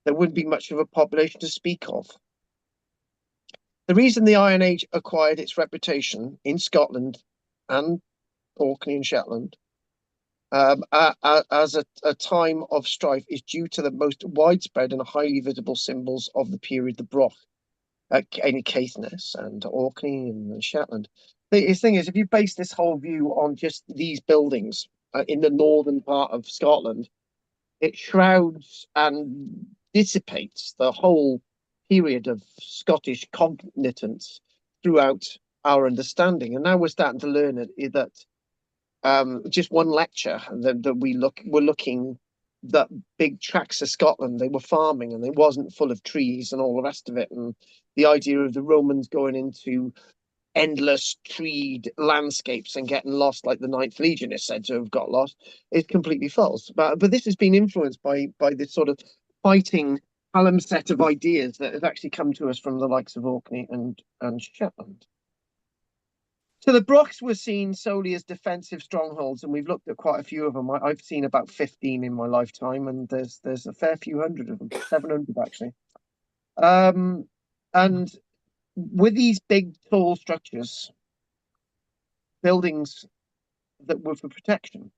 there wouldn't be much of a population to speak of. The reason the Iron Age acquired its reputation in Scotland and Orkney and Shetland as a time of strife is due to the most widespread and highly visible symbols of the period, the Broch, in Caithness and Orkney and Shetland. The thing is, if you base this whole view on just these buildings in the northern part of Scotland, it shrouds and dissipates the whole period of Scottish cognitance throughout our understanding. And now we're starting to learn that just one lecture that we're looking that big tracts of Scotland, they were farming and it wasn't full of trees and all the rest of it. And the idea of the Romans going into endless treed landscapes and getting lost like the Ninth Legion is said to have got lost is completely false. But this has been influenced by this sort of fighting palimpsest of ideas that has actually come to us from the likes of Orkney and Shetland. So the Brochs were seen solely as defensive strongholds, and we've looked at quite a few of them. I've seen about 15 in my lifetime, and there's a fair few hundred of them, 700 actually. And with these big, tall structures, buildings that were for protection,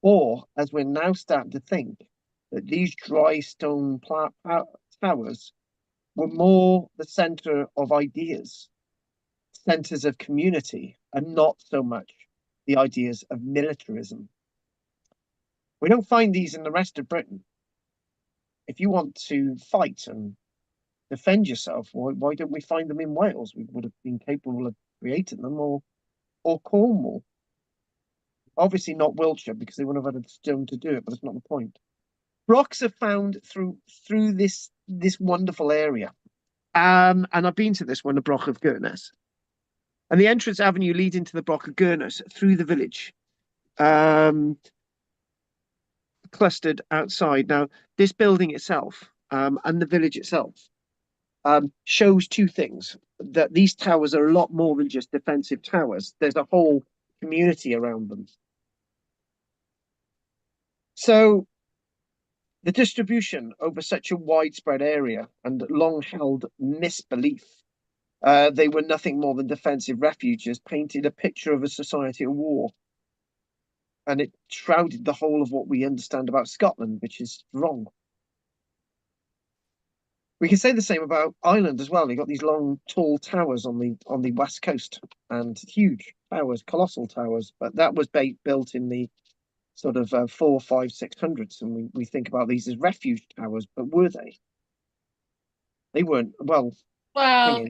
or as we're now starting to think, that these dry stone towers were more the center of ideas, centers of community, and not so much the ideas of militarism. We don't find these in the rest of Britain. If you want to fight and defend yourself, why don't we find them in Wales? We would have been capable of creating them, or Cornwall. Obviously not Wiltshire, because they wouldn't have had a stone to do it, but that's not the point. Rocks are found through this wonderful area. And I've been to this one, the Broch of Gurness. And the entrance avenue leading to the Broch of Gurness through the village, clustered outside. Now, this building itself and the village itself shows two things. That these towers are a lot more than just defensive towers. There's a whole community around them. So the distribution over such a widespread area and long-held misbelief, they were nothing more than defensive refuges, painted a picture of a society at war. And it shrouded the whole of what we understand about Scotland, which is wrong. We can say the same about Ireland as well. You've got these long, tall towers on the west coast, and huge towers, colossal towers. But that was built in the sort of 4, 5, 600s, and we think about these as refuge towers. But were they? They weren't. Well, Well,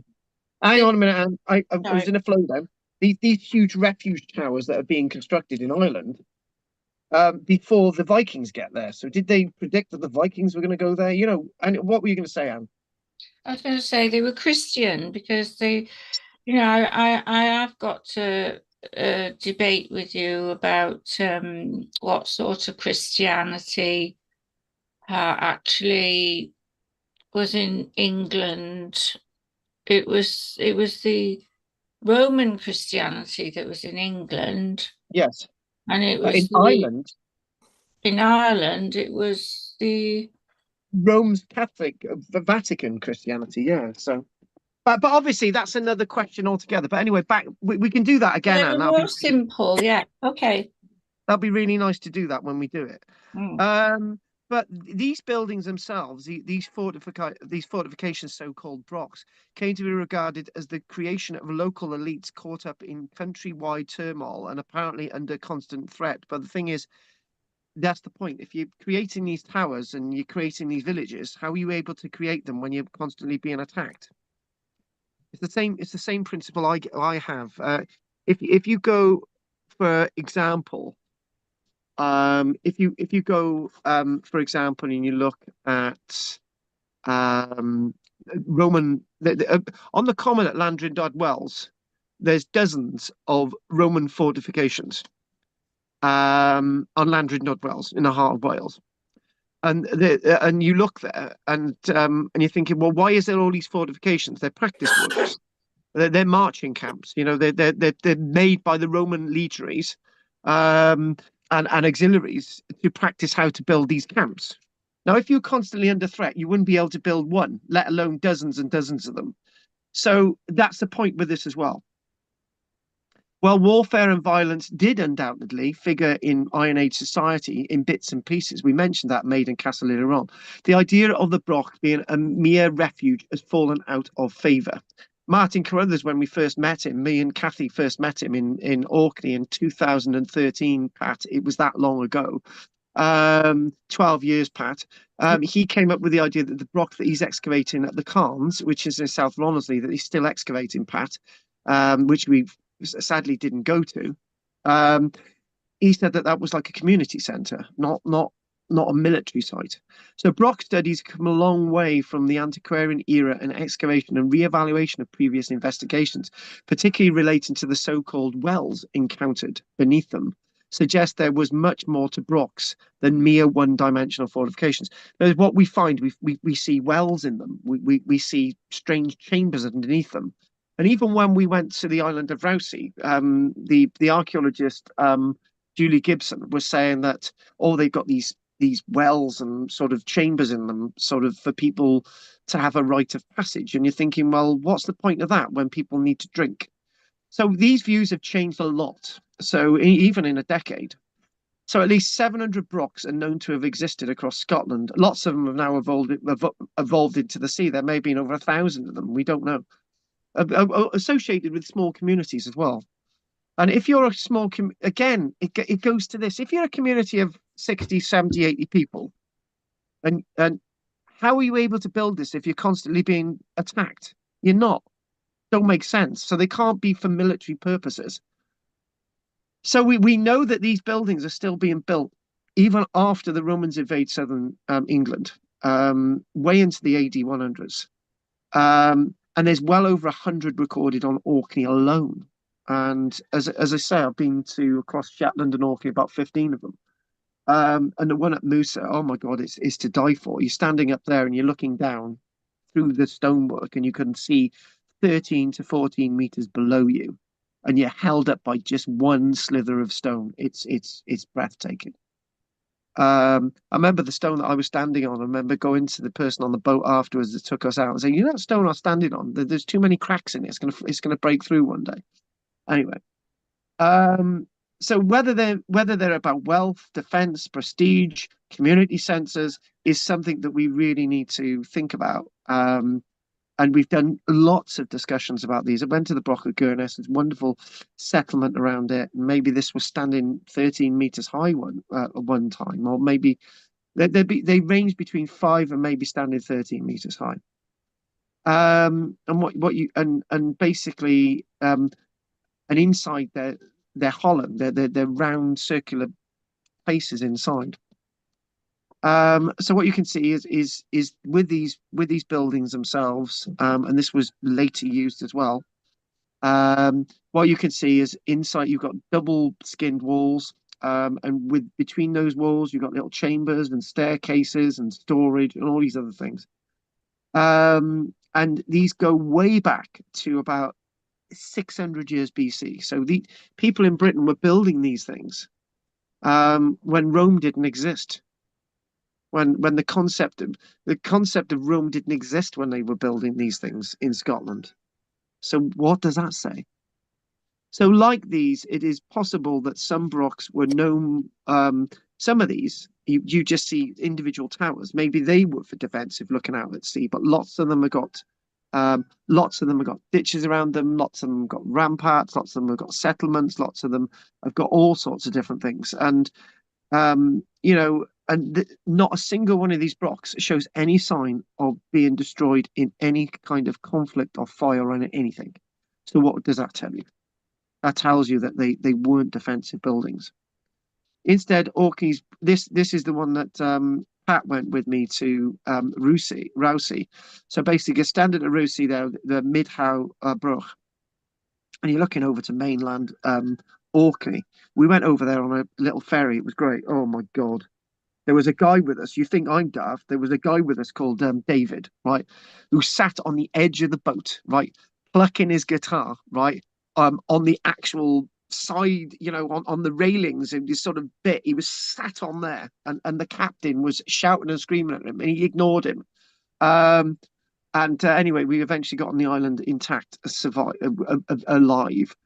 Hang on a minute, Anne. I was Sorry. in a flow then. These huge refuge towers that are being constructed in Ireland before the Vikings get there. So did they predict that the Vikings were going to go there? You know, and what were you going to say, Anne? I was going to say they were Christian because they, I have got to debate with you about what sort of Christianity actually was in England. It was the Roman Christianity that was in England, Yes. and it But was in Ireland, in Ireland it was the Rome's Catholic, the Vatican Christianity. Yeah. So, but obviously that's another question altogether. But anyway, back we can do that again, they Anne. were more simple. Yeah. Okay. That'll be really nice to do that when we do it. Mm. But these buildings themselves, these fortifications, so-called brocks, came to be regarded as the creation of local elites caught up in countrywide turmoil and apparently under constant threat. But the thing is, that's the point. If you're creating these towers and you're creating these villages, how are you able to create them when you're constantly being attacked? It's the same. It's the same principle I have. If you go, for example, if you go, for example, and you look at um, Roman on the common at Landrin Wells, there's dozens of Roman fortifications on Landrin Wells in the heart of Wales. And you look there and you're thinking, well, why is there all these fortifications? They're practice works. They're marching camps. You know, they're made by the Roman legionaries and auxiliaries to practice how to build these camps. Now, if you're constantly under threat, you wouldn't be able to build one, let alone dozens and dozens of them. So that's the point with this as well. Well, warfare and violence did undoubtedly figure in Iron Age society in bits and pieces. We mentioned that Maid and Castle later on. The idea of the Broch being a mere refuge has fallen out of favour. Martin Carruthers, when we first met him, me and Kathy first met him in Orkney in 2013, Pat, it was that long ago. 12 years, Pat. He came up with the idea that the Broch that he's excavating at the Carns, which is in South Ronaldsay, that he's still excavating, Pat, which we sadly didn't go to. He said that that was like a community centre, not a military site. So Broch studies come a long way from the antiquarian era and excavation and re-evaluation of previous investigations, particularly relating to the so-called wells encountered beneath them, suggest there was much more to Brochs than mere one-dimensional fortifications. But what we find, we see wells in them. We see strange chambers underneath them. And even when we went to the island of Rousey, the archaeologist Julie Gibson was saying that they've got these wells and sort of chambers in them, sort of for people to have a rite of passage. And you're thinking, well, what's the point of that when people need to drink? So these views have changed a lot. So even in a decade. So at least 700 Brochs are known to have existed across Scotland. Lots of them have now evolved into the sea. There may have been over 1,000 of them. We don't know. Associated with small communities as well. And if you're a small, again, it goes to this. If you're a community of 60, 70, 80 people, and how are you able to build this if you're constantly being attacked? You're not. Don't make sense. So they can't be for military purposes. So we know that these buildings are still being built even after the Romans invade southern England, way into the AD 100s. And there's well over 100 recorded on Orkney alone. And as I say, I've been to across Shetland and Orkney, about 15 of them. And the one at Musa, oh my God, it's to die for. You're standing up there and you're looking down through the stonework and you can see 13 to 14 meters below you. And you're held up by just one slither of stone. It's breathtaking. I remember the stone that I was standing on. I remember going to the person on the boat afterwards that took us out and saying, "You know that stone I'm standing on? There's too many cracks in it. It's gonna break through one day." Anyway, so whether they're about wealth, defense, prestige, community centers is something that we really need to think about. And we've done lots of discussions about these. I went to the Broch of Gurness. It's a wonderful settlement around it. Maybe this was standing 13 meters high one time, or maybe they range between 5 and maybe standing 13 meters high. And what you and basically and inside they're hollow, they're round circular places inside. So what you can see is with these buildings themselves, and this was later used as well. What you can see is inside you've got double skinned walls, and with between those walls you've got little chambers and staircases and storage and all these other things. And these go way back to about 600 years BC. So the people in Britain were building these things when Rome didn't exist. When the concept of Rome didn't exist when they were building these things in Scotland. So what does that say? So like these, it is possible that some brocks were known. Some of these, you just see individual towers. Maybe they were for defensive, looking out at sea, but lots of them have got ditches around them. Lots of them have got ramparts. Lots of them have got settlements. Lots of them have got all sorts of different things. And not a single one of these brocks shows any sign of being destroyed in any kind of conflict or fire or anything. So what does that tell you? That tells you that they weren't defensive buildings. Instead, Orkney's this is the one that Pat went with me to Rousey. So basically, standing at Rousey there, the Midhow Bruch, and you're looking over to mainland Orkney. We went over there on a little ferry. It was great. Oh my God. There was a guy with us. You think I'm daft? There was a guy with us called David, right, who sat on the edge of the boat, right, plucking his guitar, right, on the actual side, on the railings in this sort of bit. He was sat on there, and the captain was shouting and screaming at him, and he ignored him. And anyway, we eventually got on the island intact, alive.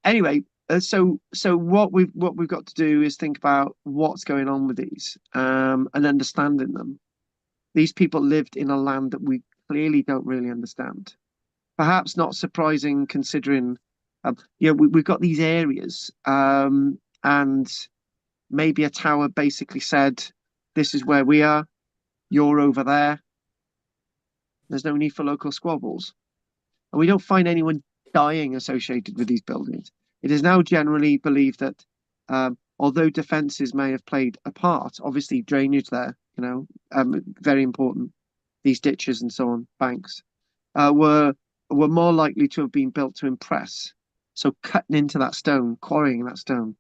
Anyway, so what we've got to do is think about what's going on with these, and understanding them. These people lived in a land that we clearly don't really understand. Perhaps not surprising considering, we've got these areas, and maybe a tower basically said, "This is where we are. You're over there." There's no need for local squabbles, and we don't find anyone dying associated with these buildings. It is now generally believed that although defences may have played a part, obviously drainage there, very important, these ditches and so on, banks, were more likely to have been built to impress. So cutting into that stone, quarrying that stone,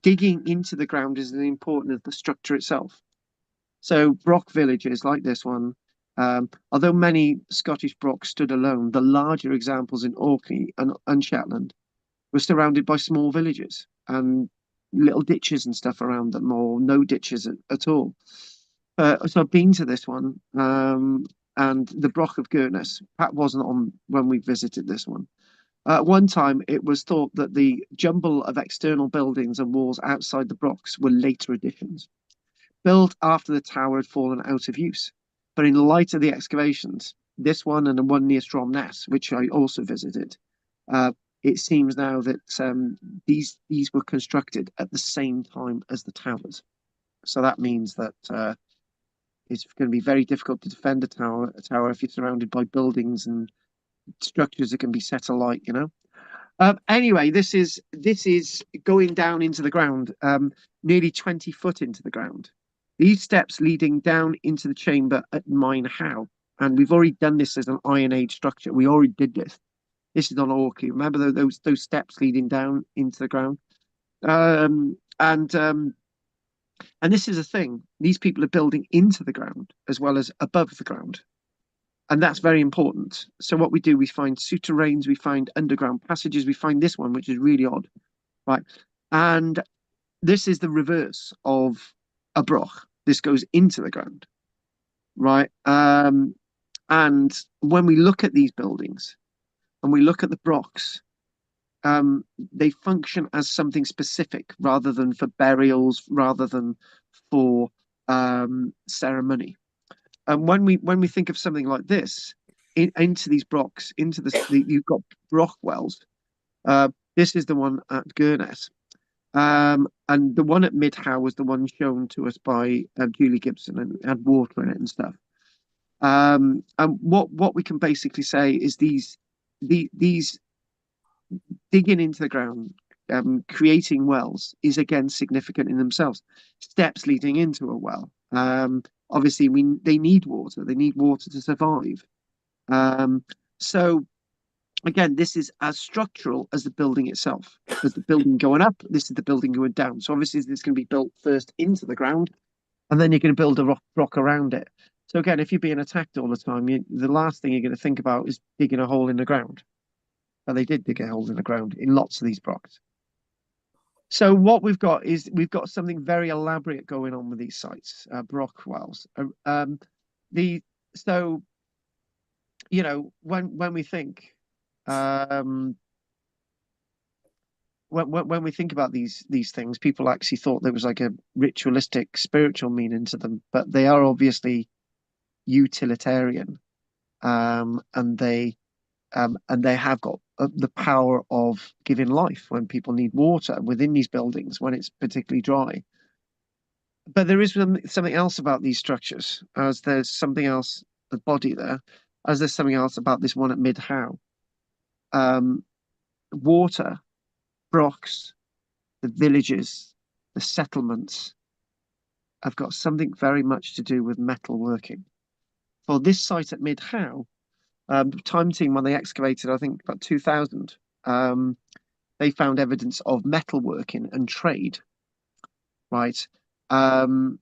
digging into the ground is as important as the structure itself. So Brock villages like this one, although many Scottish brocks stood alone, the larger examples in Orkney and Shetland were surrounded by small villages and little ditches and stuff around them, or no ditches at all. So I've been to this one, and the Broch of Gurness. Pat wasn't on when we visited this one. At one time, it was thought that the jumble of external buildings and walls outside the brocks were later additions, built after the tower had fallen out of use. But in light of the excavations, this one and the one near Stromness, which I also visited, it seems now that these were constructed at the same time as the towers. So that means that it's going to be very difficult to defend a tower if you're surrounded by buildings and structures that can be set alight. Anyway, this is going down into the ground, nearly 20 foot into the ground. These steps leading down into the chamber at Mine How, and we've already done this as an Iron Age structure. We already did this. This is on Orkney. Remember those steps leading down into the ground, and this is a thing. These people are building into the ground as well as above the ground, and that's very important. So what we do, we find souterrains, we find underground passages, we find this one, which is really odd, right? And this is the reverse of a broch. This goes into the ground, right? And when we look at these buildings and we look at the brocks, they function as something specific rather than for burials, rather than for ceremony. And when we think of something like this, into these brocks, you've got broch wells. This is the one at Gurness. And the one at Midhow was the one shown to us by Julie Gibson, and had water in it and stuff. And what we can basically say is these digging into the ground, creating wells is again significant in themselves. Steps leading into a well. Obviously, they need water. They need water to survive. So again, this is as structural as the building itself. As the building going up, this is the building going down. So obviously, this can be built first into the ground, and then you're going to build a rock around it. So again, if you're being attacked all the time, the last thing you're going to think about is digging a hole in the ground. And they did dig a hole in the ground in lots of these brocks. So what we've got is we've got something very elaborate going on with these sites, brock wells. So you know when we think when we think about these things, people actually thought there was like a ritualistic spiritual meaning to them, but they are obviously utilitarian, and they have got the power of giving life when people need water within these buildings when it's particularly dry. But there is something else about these structures, as there's something else, the body there, as there's something else about this one at Mid Howe. Water, brocks, the villages, the settlements have got something very much to do with metalworking. For this site at Mid Howe, time team when they excavated, I think about 2000, they found evidence of metalworking and trade, right? And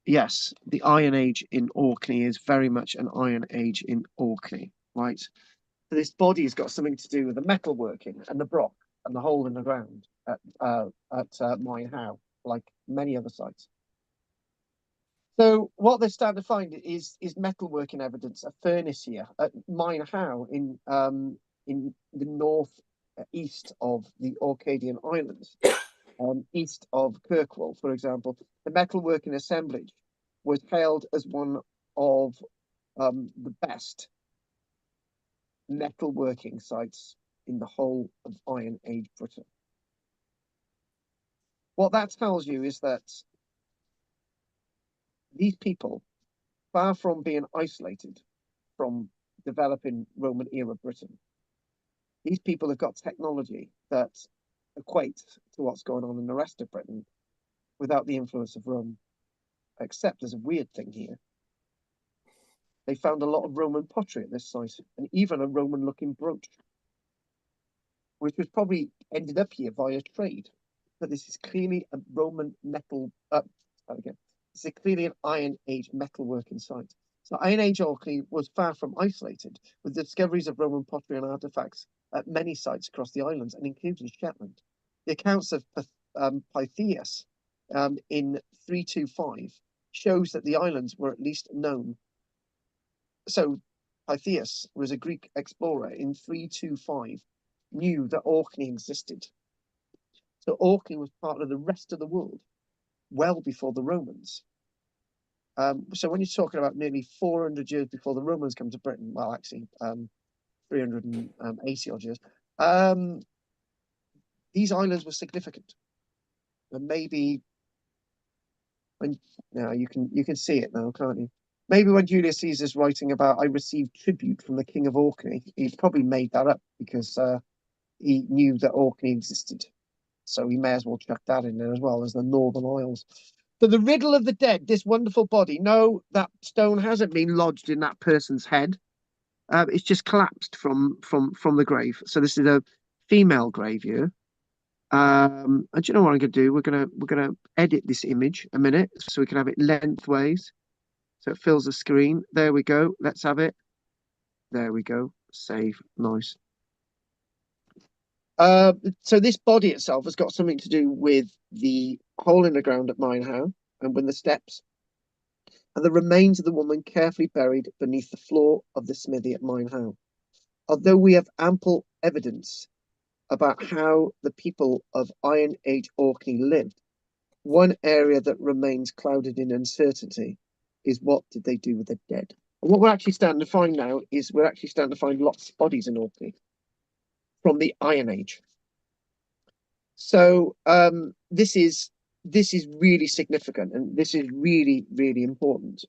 yes, the Iron Age in Orkney is very much an Iron Age in Orkney, right? So this body has got something to do with the metalworking and the brock and the hole in the ground at Mine Howe, like many other sites. So what they're starting to find is metalworking evidence, a furnace here at Mine Howe in the north east of the Orcadian Islands, east of Kirkwall, for example. The metalworking assemblage was hailed as one of the best metalworking sites in the whole of Iron Age Britain. What that tells you is that these people, far from being isolated from developing Roman era Britain, these people have got technology that equates to what's going on in the rest of Britain without the influence of Rome. Except there's a weird thing here. They found a lot of Roman pottery at this site, and even a Roman-looking brooch, which was probably ended up here via trade. But this is clearly a Roman metal. Again, this is clearly an Iron Age metalworking site. So Iron Age Orkney was far from isolated, with the discoveries of Roman pottery and artifacts at many sites across the islands, and including Shetland. The accounts of Pythias in 325 shows that the islands were at least known. So Pythias was a Greek explorer in 325, knew that Orkney existed. So Orkney was part of the rest of the world well before the Romans. So when you're talking about nearly 400 years before the Romans come to Britain, well, actually 380 odd years, these islands were significant. And maybe when now you can see it now, can't you? Maybe when Julius Caesar's writing about I received tribute from the King of Orkney, he probably made that up because he knew that Orkney existed. So he may as well chuck that in there as well as the Northern Isles. So the riddle of the dead, this wonderful body. No, that stone hasn't been lodged in that person's head. It's just collapsed from the grave. So this is a female grave here. And do you know what I'm going to do? We're gonna edit this image a minute so we can have it lengthways, so it fills the screen. There we go. Let's have it. There we go. Save. Nice. So this body itself has got something to do with the hole in the ground at Mine Howe and with the steps, and the remains of the woman carefully buried beneath the floor of the smithy at Mine Howe. Although we have ample evidence about how the people of Iron Age Orkney lived, one area that remains clouded in uncertainty is what did they do with the dead? And what we're actually starting to find now is we're actually starting to find lots of bodies in Orkney from the Iron Age. So this is really significant, and this is really, really important.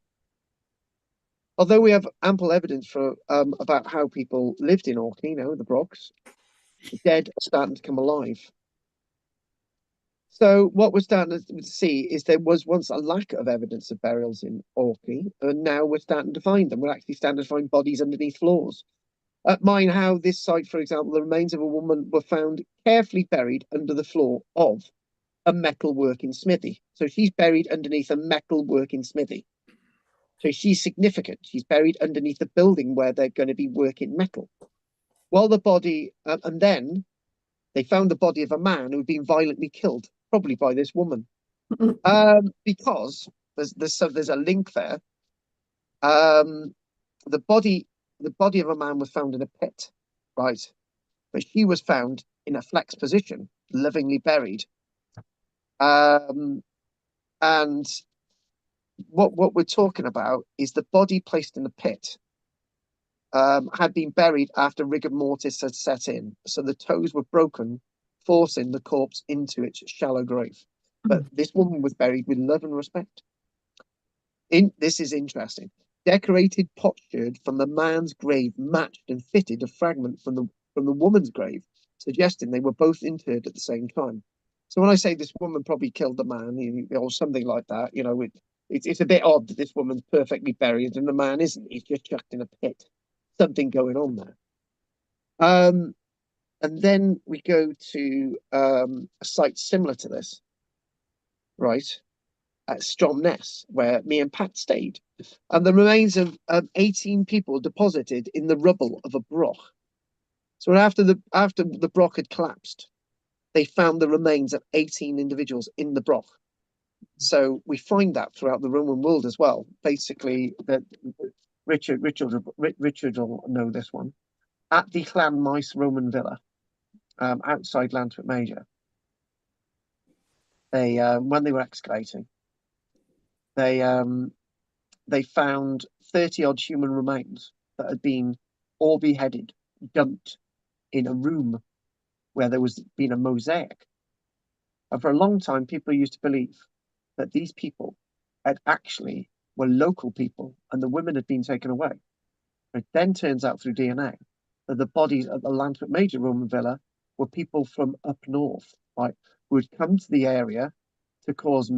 although we have ample evidence for about how people lived in Orkney, you know, the Brochs, the dead are starting to come alive. So what we're starting to see is there was once a lack of evidence of burials in Orkney, and now we're starting to find them. We're actually starting to find bodies underneath floors. At Minehow, this site, for example, the remains of a woman were found carefully buried under the floor of a metalworking smithy. So she's buried underneath a metalworking smithy. So she's significant. She's buried underneath the building where they're going to be working metal. While the body, and then they found the body of a man who'd been violently killed, probably by this woman, because there's a link there. The body of a man was found in a pit, right? But she was found in a flex position, livingly buried. And what we're talking about is the body placed in the pit had been buried after rigor mortis had set in. So the toes were broken, forcing the corpse into its shallow grave. But this woman was buried with love and respect. This is interesting. Decorated potsherd from the man's grave matched and fitted a fragment from the woman's grave, suggesting they were both interred at the same time. So when I say this woman probably killed the man, or something like that, you know, it's a bit odd that this woman's perfectly buried and the man isn't. He's just chucked in a pit. Something going on there. And then we go to a site similar to this, right? At Stromness, where me and Pat stayed, and the remains of 18 people deposited in the rubble of a broch. So after the broch had collapsed, they found the remains of 18 individuals in the broch. So we find that throughout the Roman world as well. Basically, that Richard will know this one. At the Llanmaes Roman villa, outside Llantwit Major, they when they were excavating, they found 30 odd human remains that had been all beheaded, dumped in a room where there was been a mosaic. And for a long time, people used to believe that these people had actually were local people and the women had been taken away. It then turns out through DNA that the bodies at the Llantwit Major Roman villa were people from up north, right, who had come to the area to cause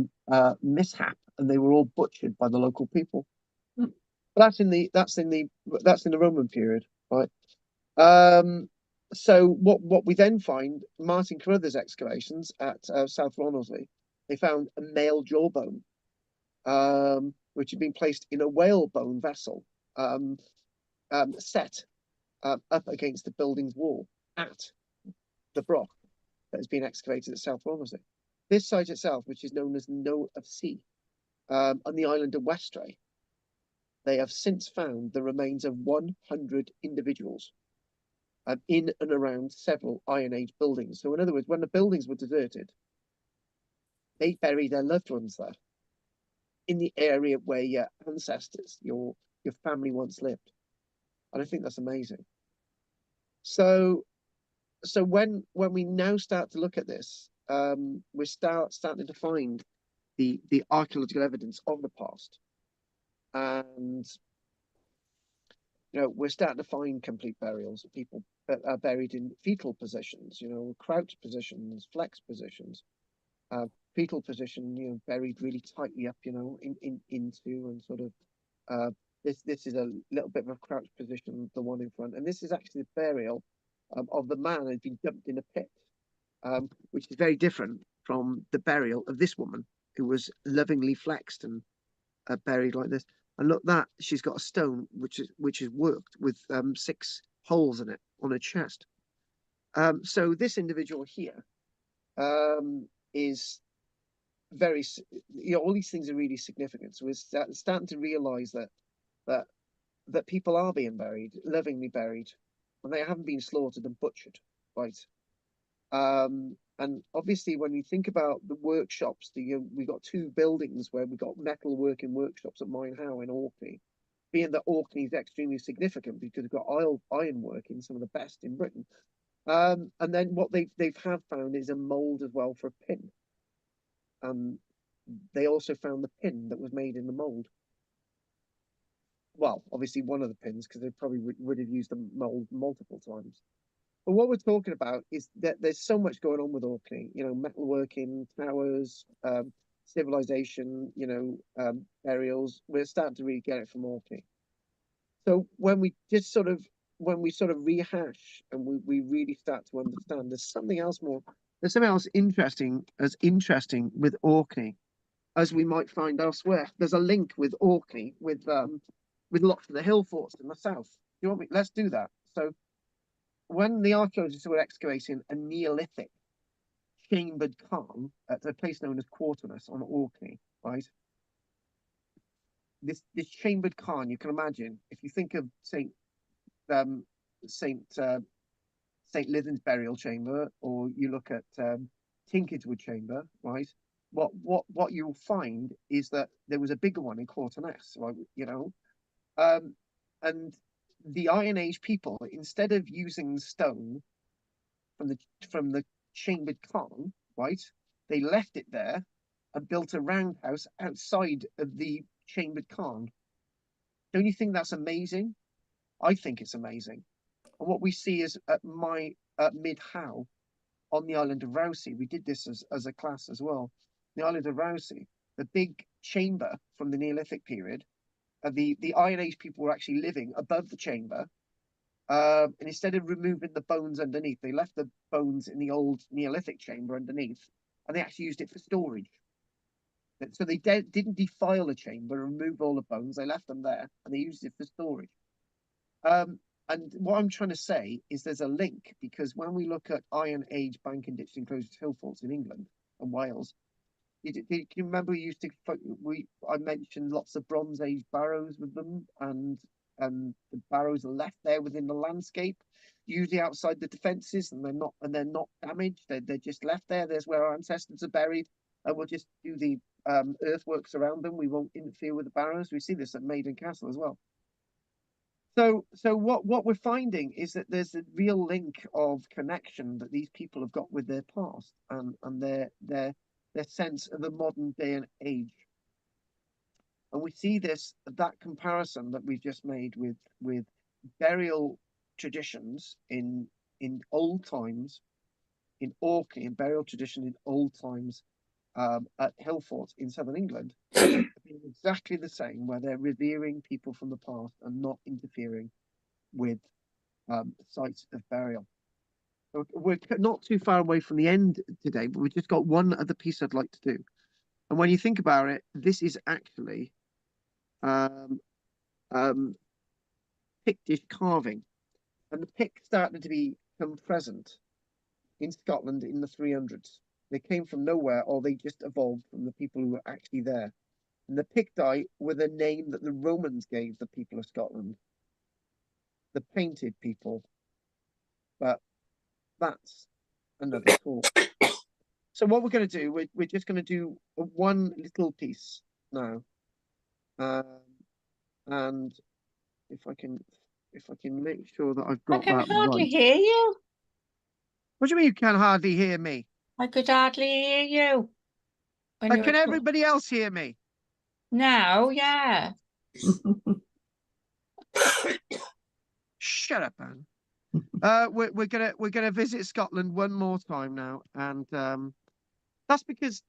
mishap, and they were all butchered by the local people. But that's in the Roman period, right? So what we then find, Martin Carruthers excavations at South Ronaldsley, they found a male jawbone, which had been placed in a whalebone vessel, set up against the building's wall at the Broch that has been excavated at South Ronaldsley. This site itself, which is known as Knowe of Sea, on the island of Westray, they have since found the remains of 100 individuals in and around several Iron Age buildings. So in other words, when the buildings were deserted, they buried their loved ones there in the area where your ancestors, your family once lived. And I think that's amazing. So when we now start to look at this, we're starting to find the archaeological evidence of the past. And you know, we're starting to find complete burials of people that are buried in fetal positions, you know, crouch positions, flex positions, fetal position, you know, buried really tightly up, you know, into and sort of this is a little bit of a crouch position, the one in front, and this is actually the burial of the man who'd been dumped in a pit, which is very different from the burial of this woman who was lovingly flexed and buried like this. And look, that she's got a stone which is worked with 6 holes in it on her chest. So this individual here is very, you know, all these things are really significant. So we're starting to realise that people are being buried, lovingly buried, and they haven't been slaughtered and butchered, right? And obviously, when you think about the workshops, we've got 2 buildings where we've got metal working workshops at Minehow in Orkney. Being that Orkney is extremely significant because we've got iron working, some of the best in Britain. And then what they've found is a mold as well for a pin. They also found the pin that was made in the mold. well, obviously one of the pins, because they probably would have used them multiple times. But what we're talking about is that there's so much going on with Orkney, you know, metalworking, towers, civilization, you know, burials. We're starting to really get it from Orkney. So when we sort of rehash and we really start to understand, there's something else interesting with Orkney as we might find elsewhere. There's a link with Orkney with lots of the hill forts in the south. Do you want me? Let's do that. So when the archaeologists were excavating a Neolithic chambered cairn at a place known as Quatermass on Orkney, right? This chambered cairn, you can imagine, if you think of Saint Lythan's burial chamber, or you look at Tinkedwood chamber, right? What you'll find is that there was a bigger one in Quatermass, right? You know, and the Iron Age people, instead of using stone from the chambered cairn, right, they left it there and built a roundhouse outside of the chambered cairn. Don't you think that's amazing? I think it's amazing. And what we see is at Mid Howe on the island of Rousey, we did this as a class as well. The island of Rousey, the big chamber from the Neolithic period, the Iron Age people were actually living above the chamber. And instead of removing the bones underneath, they left the bones in the old Neolithic chamber underneath, and they actually used it for storage. So they didn't defile the chamber and remove all the bones. They left them there, and they used it for storage. And what I'm trying to say is there's a link, because when we look at Iron Age bank and ditch enclosed hill forts in England and Wales, do you remember I mentioned lots of Bronze Age barrows with them, and the barrows are left there within the landscape, usually outside the defences, and they're not damaged. They're just left there. There's where our ancestors are buried, and we'll just do the earthworks around them. We won't interfere with the barrows. We see this at Maiden Castle as well. So what we're finding is that there's a real link of connection that these people have got with their past and their sense of the modern day and age. And we see that comparison that we've just made with burial traditions in old times, in Orkney, and burial tradition in old times at hill forts in southern England, exactly the same, where they're revering people from the past and not interfering with sites of burial. So we're not too far away from the end today, but we've just got one other piece I'd like to do. And when you think about it, this is actually Pictish carving, and the Picts started to become present in Scotland in the 300s. They came from nowhere, or they just evolved from the people who were actually there. And the Picti were the name that the Romans gave the people of Scotland, the painted people. But that's another talk. So what we're going to do, we're just going to do one little piece now, and if I can make sure that I've got I can that hardly right. hear you. What do you mean you can hardly hear me? I could hardly hear you. Can everybody else hear me? Now, yeah. Shut up, Anne. We're gonna visit Scotland one more time now, and that's because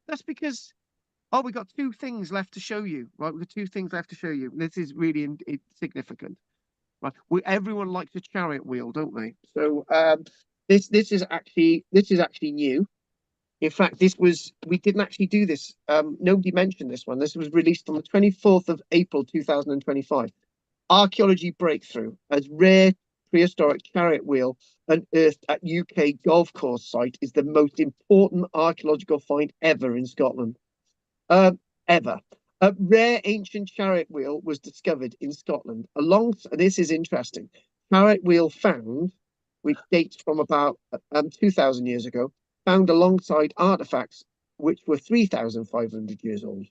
we've got two things left to show you, right? We've got two things left to show you. This is really significant, right? Everyone likes a chariot wheel, don't they? So this is actually new. In fact, we didn't actually do this. Nobody mentioned this one. This was released on the 24th of April 2025. Archaeology breakthrough as rare prehistoric chariot wheel unearthed at UK golf course site is the most important archaeological find ever in Scotland. Ever. A rare ancient chariot wheel was discovered in Scotland. This is interesting. Chariot wheel found, which dates from about 2,000 years ago, found alongside artifacts which were 3,500 years old.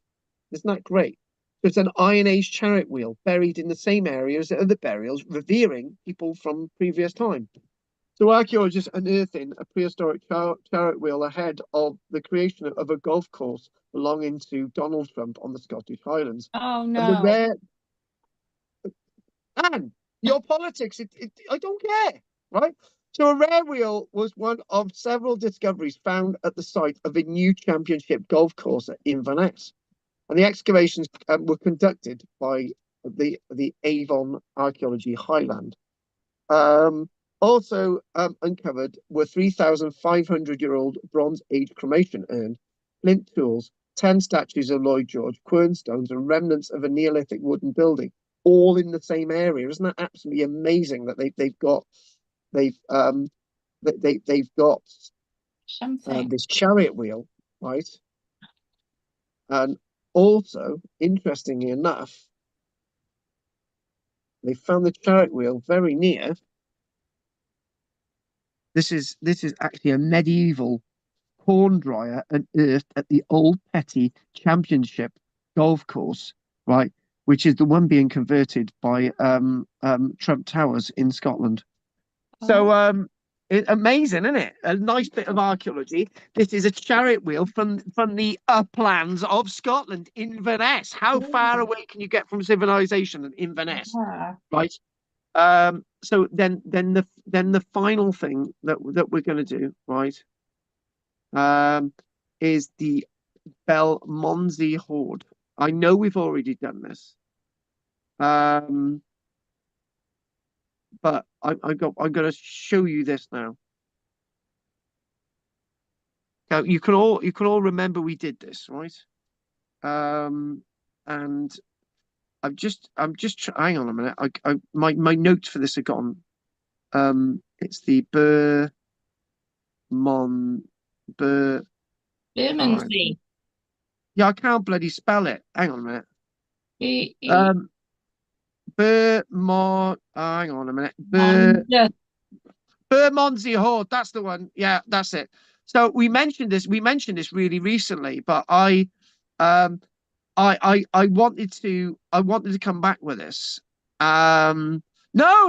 Isn't that great? So it's an Iron Age chariot wheel buried in the same area as the other burials, revering people from previous time. So archaeologists unearthing a prehistoric chariot wheel ahead of the creation of a golf course belonging to Donald Trump on the Scottish Highlands. Oh, no. And your politics, I don't care, right? So a rare wheel was one of several discoveries found at the site of a new championship golf course at Inverness. And the excavations were conducted by the Avon Archaeology Highland. Also uncovered were 3,500-year-old Bronze Age cremation urn, flint tools, 10 statues of Lloyd George, quernstones, and remnants of a Neolithic wooden building, all in the same area. Isn't that absolutely amazing that they've got Something. this chariot wheel, right? And also, interestingly enough, they found the chariot wheel very near. This is actually a medieval corn dryer unearthed at the Old Petty Championship golf course, right, which is the one being converted by Trump Towers in Scotland. So amazing, isn't it? A nice bit of archaeology. This is a chariot wheel from the uplands of Scotland, Inverness. How far away can you get from civilization than Inverness, right? So then the final thing that we're going to do, right, is the Belmondsey hoard. I know we've already done this, but I'm going to show you this now. Now you can all remember we did this, right? And I'm just hang on a minute. My notes for this are gone. It's the Bermondsey. Yeah, I can't bloody spell it. Hang on a minute. Hang on a minute. Bermondsey Hoard. That's the one. Yeah, that's it. So we mentioned this really recently, but I wanted to come back with this. No,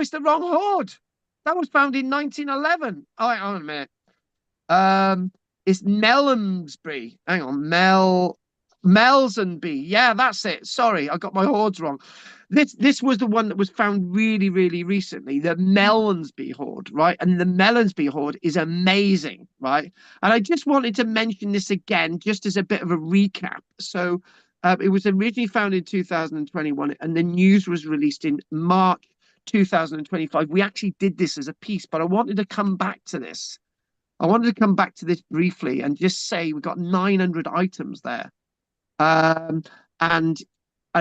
it's the wrong hoard. That was found in 1911. Oh, hang on a minute. It's Melmsbury. Hang on, Melsonby. Yeah, that's it. Sorry, I got my hoards wrong. This was the one that was found really, really recently, the Melmsbury hoard, right? And the Melmsbury hoard is amazing, right? And I just wanted to mention this again, just as a bit of a recap. So it was originally found in 2021, and the news was released in March 2025. We actually did this as a piece, but I wanted to come back to this. I wanted to come back to this briefly and just say we got 900 items there, and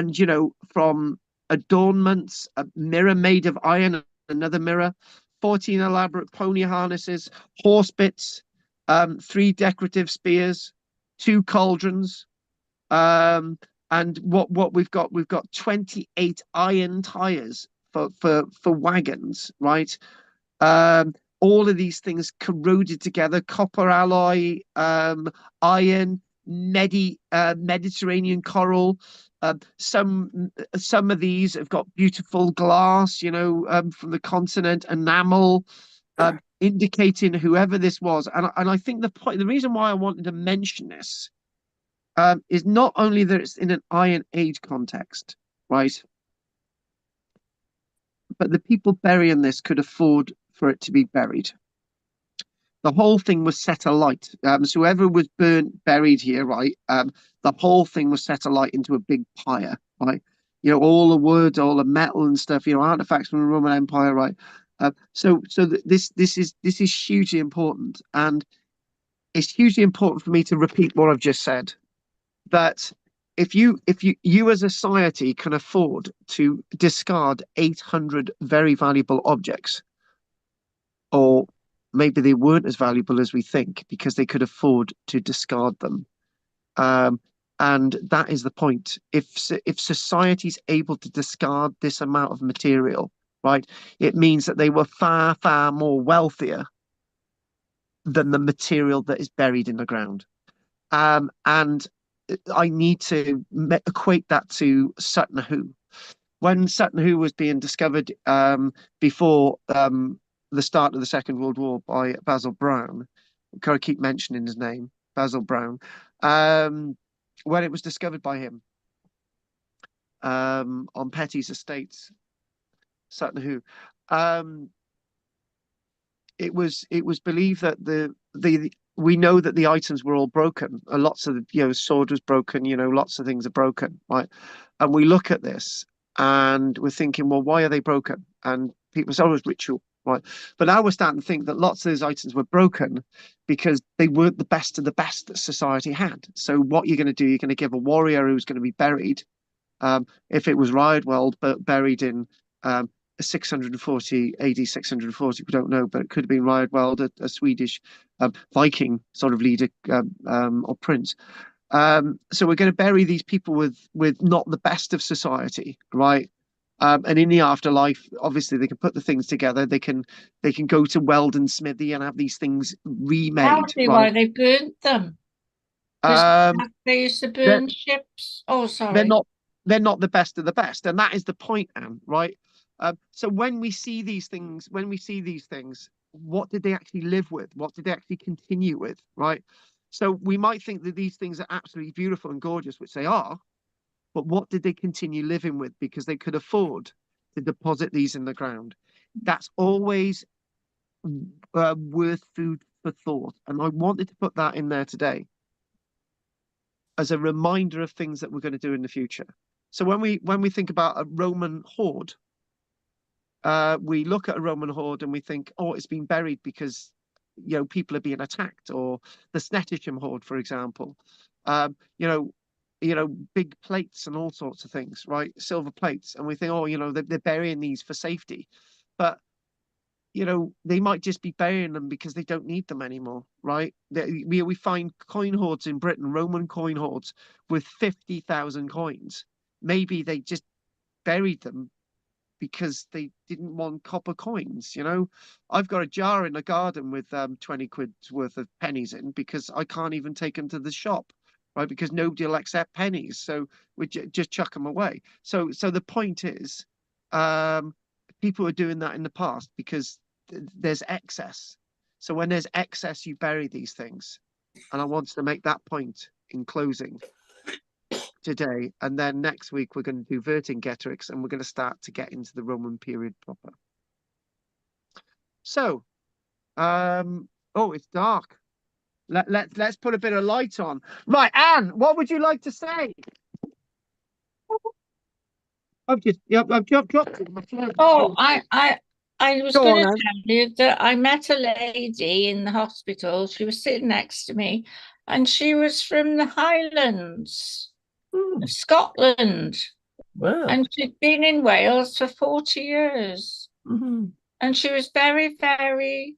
you know, from adornments, a mirror made of iron, another mirror, 14 elaborate pony harnesses, horse bits, 3 decorative spears, 2 cauldrons, and what we've got 28 iron tires for wagons, right? All of these things corroded together, copper alloy, iron, Mediterranean coral. Some of these have got beautiful glass, you know, from the continent, enamel, indicating whoever this was. And I think the reason why I wanted to mention this is not only that it's in an Iron Age context, right? But the people burying this could afford for it to be buried. The whole thing was set alight. So whoever was buried here, right? The whole thing was set alight into a big pyre, right? You know, all the wood, all the metal and stuff. You know, artifacts from the Roman Empire, right? So this is hugely important, and it's hugely important for me to repeat what I've just said. That if you as a society can afford to discard 800 very valuable objects, or maybe they weren't as valuable as we think because they could afford to discard them. And that is the point. If society's able to discard this amount of material, right, it means that they were far, far more wealthier than the material that is buried in the ground. And I need to equate that to Sutton Hoo. When Sutton Hoo was being discovered before the start of the Second World War by Basil Brown, I've got to keep mentioning his name, Basil Brown, when it was discovered by him on Petty's estates, Sutton Hoo. It was believed that we know that the items were all broken. Lots of sword was broken. Lots of things are broken, right? And we look at this and we're thinking, well, why are they broken? And people say, oh, it's ritual, right? But now we're starting to think that lots of those items were broken because they weren't the best of the best that society had. So what you're going to do, you're going to give a warrior who's going to be buried. If it was Riedwald, but buried in 640 AD, 640, we don't know, but it could have been Riedwald, a Swedish Viking sort of leader or prince. So we're going to bury these people with not the best of society, right? And in the afterlife, obviously, they can put the things together. They can go to Weldon Smithy and have these things remade. Probably right? why they burnt them. They used to burn ships. Oh, sorry. They're not the best of the best, and that is the point, Anne. Right? So when we see these things, what did they actually live with? What did they actually continue with? Right? So we might think that these things are absolutely beautiful and gorgeous, which they are, but what did they continue living with because they could afford to deposit these in the ground? That's always worth food for thought. And I wanted to put that in there today as a reminder of things that we're going to do in the future. So when we think about a Roman hoard, we look at a Roman hoard and we think, oh, it's been buried because people are being attacked, or the Snettisham hoard, for example. Big plates and all sorts of things, right? Silver plates. And we think, oh, they're burying these for safety. But, they might just be burying them because they don't need them anymore, right? We find coin hoards in Britain, Roman coin hoards with 50,000 coins. Maybe they just buried them because they didn't want copper coins. I've got a jar in the garden with 20 quid's worth of pennies in because I can't even take them to the shop. Right, because nobody will accept pennies, so we just chuck them away. So the point is, people are doing that in the past because there's excess. So when there's excess, you bury these things, and I want to make that point in closing today. And then next week we're going to do Vercingetorix, and we're going to start to get into the Roman period proper. So, it's dark. Let's put a bit of light on. Right, Anne, what would you like to say? I've dropped it. Oh, I was going to tell you that I met a lady in the hospital. She was sitting next to me, and she was from the Highlands of Scotland. Wow. And she'd been in Wales for 40 years. Mm-hmm. And she was very, very,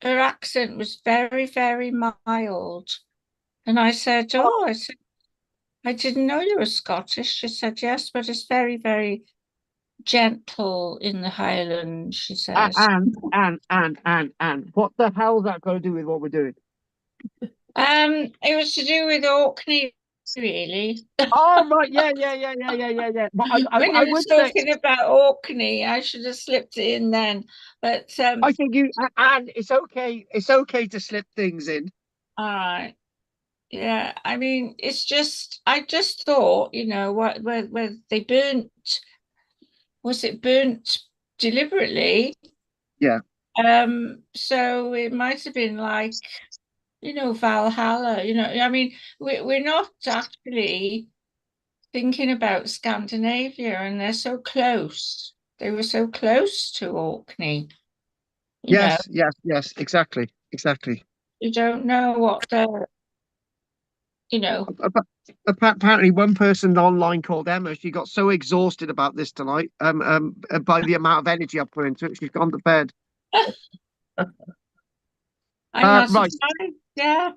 her accent was very, very mild. And I said, I didn't know you were Scottish. She said, yes, but it's very, very gentle in the Highlands, she says. And what the hell's that got to do with what we're doing? It was to do with Orkney, really. Oh, right, yeah. But When I you were would talking say, about Orkney, I should have slipped it in then. But I think and it's okay. It's okay to slip things in. all right. Yeah, I mean, I just thought, where they burnt, was it burnt deliberately? Yeah. So it might have been like, Valhalla, I mean, we're not actually thinking about Scandinavia, and they're so close. They were so close to Orkney. Yes, exactly. You don't know what they're, Apparently, one person online called Emma. She got so exhausted about this tonight, by the amount of energy I put into it, she's gone to bed. I'm not right. surprised. Yeah.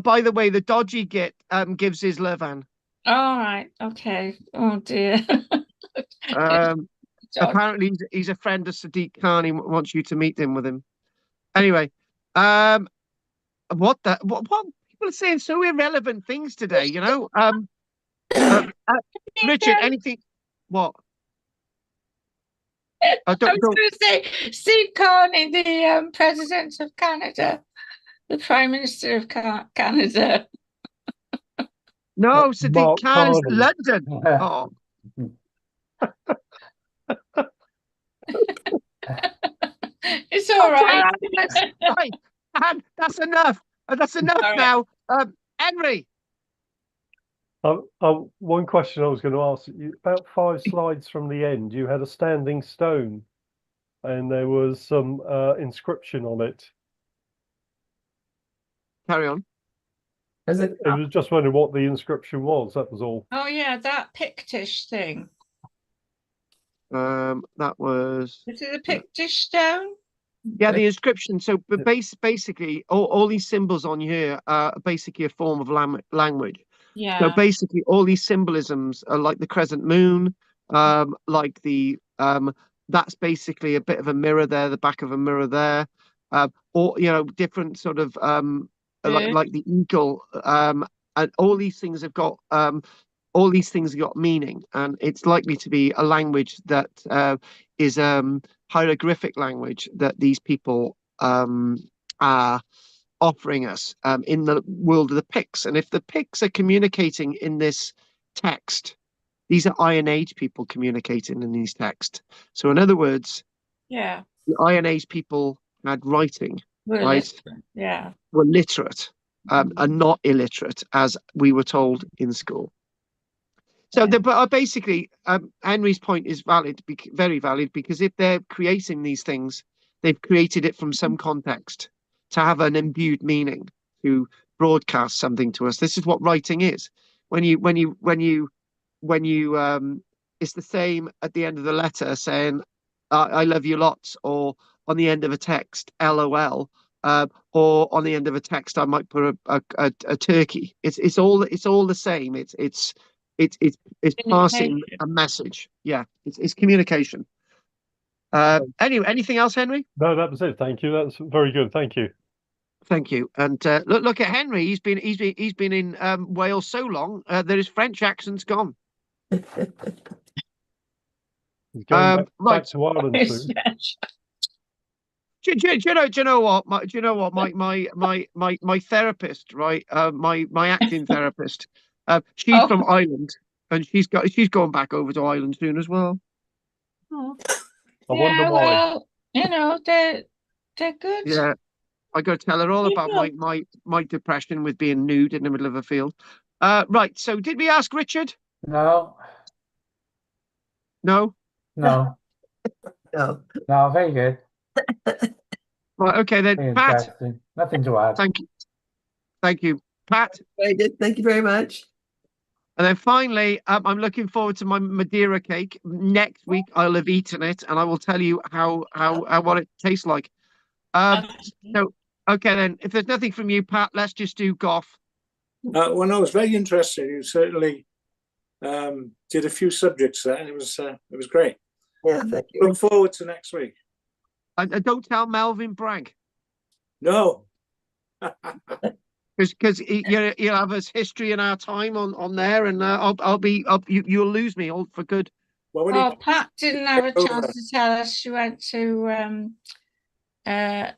By the way, the dodgy git gives his love, Anne. All right. Okay. Oh dear. Apparently, he's a friend of Sadiq Khan. He wants you to meet him with him. Anyway, what people are saying so irrelevant things today, Richard, anything? What? I was going to say Steve Carney, the president of Canada, the Prime Minister of Canada. No, Sadiq Khan is London. Oh. It's all right. Right, and that's enough. That's enough All right. now. Henry. One question I was going to ask you, about 5 slides from the end, you had a standing stone and there was some inscription on it. Carry on. Is it? I was just wondering what the inscription was, that was all. Oh yeah, that Pictish thing. That was. Is it a Pictish stone? Yeah, the inscription. So, but basically, all these symbols on here are basically a form of language. Yeah. So basically, all these symbolisms are like the crescent moon, like the that's basically a bit of a mirror there, the back of a mirror there, or different sort of like the eagle, and all these things have got meaning, and it's likely to be a language that is hieroglyphic language that these people are offering us in the world of the Picts. And if the Picts are communicating in this text, these are Iron Age people communicating in these texts. So in other words, Yeah. the Iron Age people had writing, We're right? literate. Yeah. Were literate and not illiterate, as we were told in school. So, but basically, Henry's point is valid, very valid, because if they're creating these things, they've created it from some context to have an imbued meaning, to broadcast something to us. This is what writing is. It's the same at the end of the letter saying, "I love you lots," or on the end of a text, "LOL." Or on the end of a text, I might put a turkey. It's all the same. It's passing a message. Yeah, it's communication. Anyway, anything else, Henry? No, that was it. Thank you. That's very good. Thank you. Thank you. And look at Henry. He's been in Wales so long that his French accent's gone. He's going back to Ireland It's soon. French. Do you know what? My therapist, right? My acting therapist. She's Oh. from Ireland, and she's going back over to Ireland soon as well. Oh. I wonder why. Well, they're good. Yeah, I got to tell her all about Yeah. my depression with being nude in the middle of a field. Right. So, did we ask Richard? No, No. no, No. no, very good. Right. Okay then, Very Pat. interesting. Nothing to add. Thank you, Pat. Very good. Thank you very much. And then finally, I'm looking forward to my Madeira cake next week. I'll have eaten it, and I will tell you how what it tastes like. So, okay then, if there's nothing from you, Pat, let's just do Goff. Well, no, it was very interesting. You certainly did a few subjects there, and it was great. Yeah, thank you. Look forward to next week. And don't tell Melvin Bragg, No. because you'll have his history in our time on there, and you'll lose me all for good. Well, Pat didn't have a chance to tell us she went to the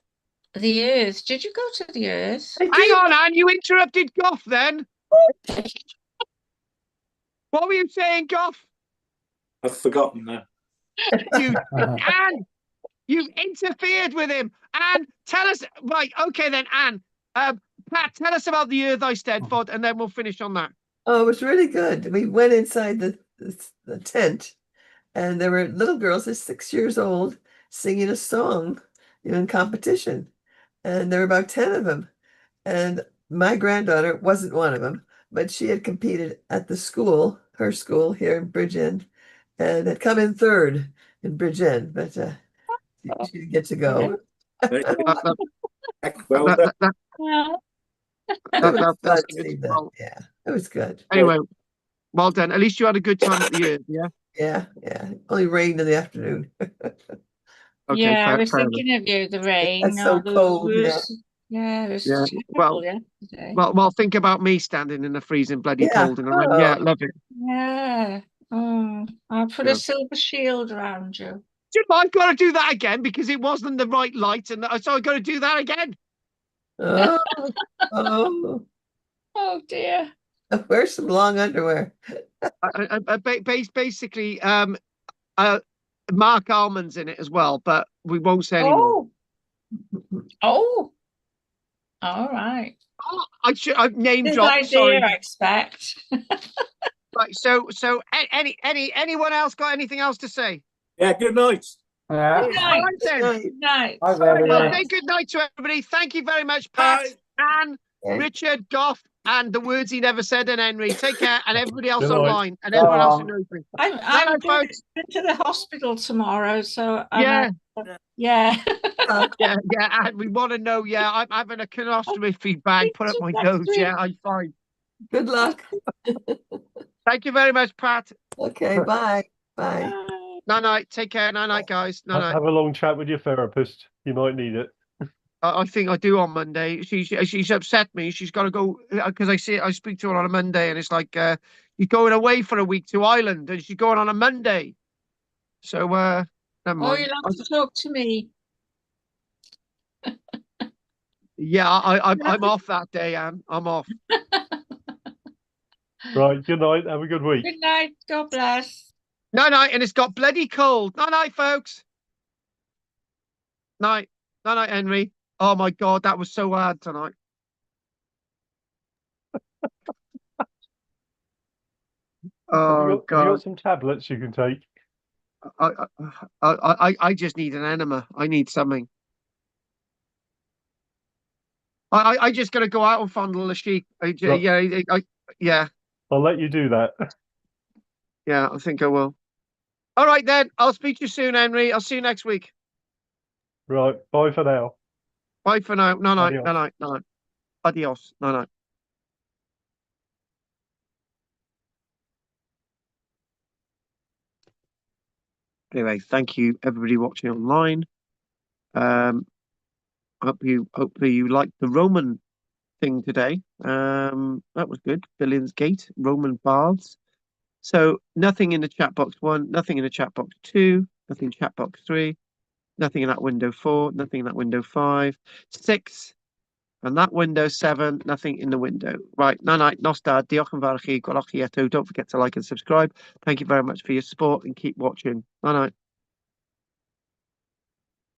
Earth. Did you go to the Earth? Hang on, Anne, you interrupted Goff then. What were you saying, Goff? I've forgotten now. Anne, you've interfered with him. Anne, tell us. Right, okay then, Anne. Pat, tell us about the Earth I Steadford, and then we'll finish on that. Oh, it was really good. We went inside the tent, and there were little girls, they're 6 years old, singing a song, in competition. And there were about 10 of them. And my granddaughter wasn't one of them, but she had competed at the school, her school here in Bridgend, and had come in third in Bridgend, but she didn't get to go. Well done. That's good. Well, yeah, it was good. Anyway, well done. At least you had a good time at the Earth, yeah? Yeah. Only rained in the afternoon. Okay, Yeah, I was fair thinking of you, the rain. That's so cold, Yeah, it was Yeah, terrible yesterday. well, think about me standing in the freezing bloody Yeah. cold in the rain. Yeah, love it. Yeah. Oh, I'll put Yeah. a silver shield around you. I've got to do that again because it wasn't the right light, and so I've got to do that again. Oh, Oh dear. wear some long underwear. Basically, Mark Almond's in it as well, but we won't say anymore. Oh, all right. Oh, I've name Good dropped. idea, Sorry. I expect. Right. So anyone else got anything else to say? Yeah, good night. Yeah. Good All night. right then. Right. Good night. Hi, Good everybody. Well, night. say good night to everybody. Thank you very much, Pat, Bye. Anne, Okay. Richard, Goff, and the words he never said, and Henry. Take care, and everybody else Good night. online, and everyone else who knows me. I'm Night, going folks. to the hospital tomorrow, so Yeah, yeah. yeah. And we want to know. Yeah, I'm having a colostomy bag put up my Next nose. week. Yeah, I'm fine. Good luck. Thank you very much, Pat. Okay, bye. Bye. Night. Take care. Night, guys. Night. Have a long chat with your therapist. You might need it. I think I do on Monday. She's upset me. She's got to go because I speak to her on a Monday, and it's like you're going away for a week to Ireland, and she's going on a Monday. So never Oh, mind. you'll have to talk to me. Yeah, I'm off that day, Anne. I'm off. Right. Good night. Have a good week. Good night. God bless. Night, and it's got bloody cold. Night, folks. Night, Henry. Oh my God, that was so hard tonight. Oh Have you God, got some tablets you can take? I just need an enema. I need something. I just gotta go out and fondle the sheep. Yeah, I'll let you do that. yeah. I think I will. All right then. I'll speak to you soon, Henry. I'll see you next week. Right. Bye for now. Bye for now. Night. Adios. Adios. Night. Anyway, thank you everybody watching online. Hopefully you liked the Roman thing today. That was good. Billions Gate, Roman baths. So nothing in the chat box 1, nothing in the chat box 2, nothing in chat box 3, nothing in that window 4, nothing in that window 5, 6, and that window 7, nothing in the window. Right, night, Nostad, diolch yn fawr i chi, gwelwch chi eto. Don't forget to like and subscribe. Thank you very much for your support and keep watching. Night.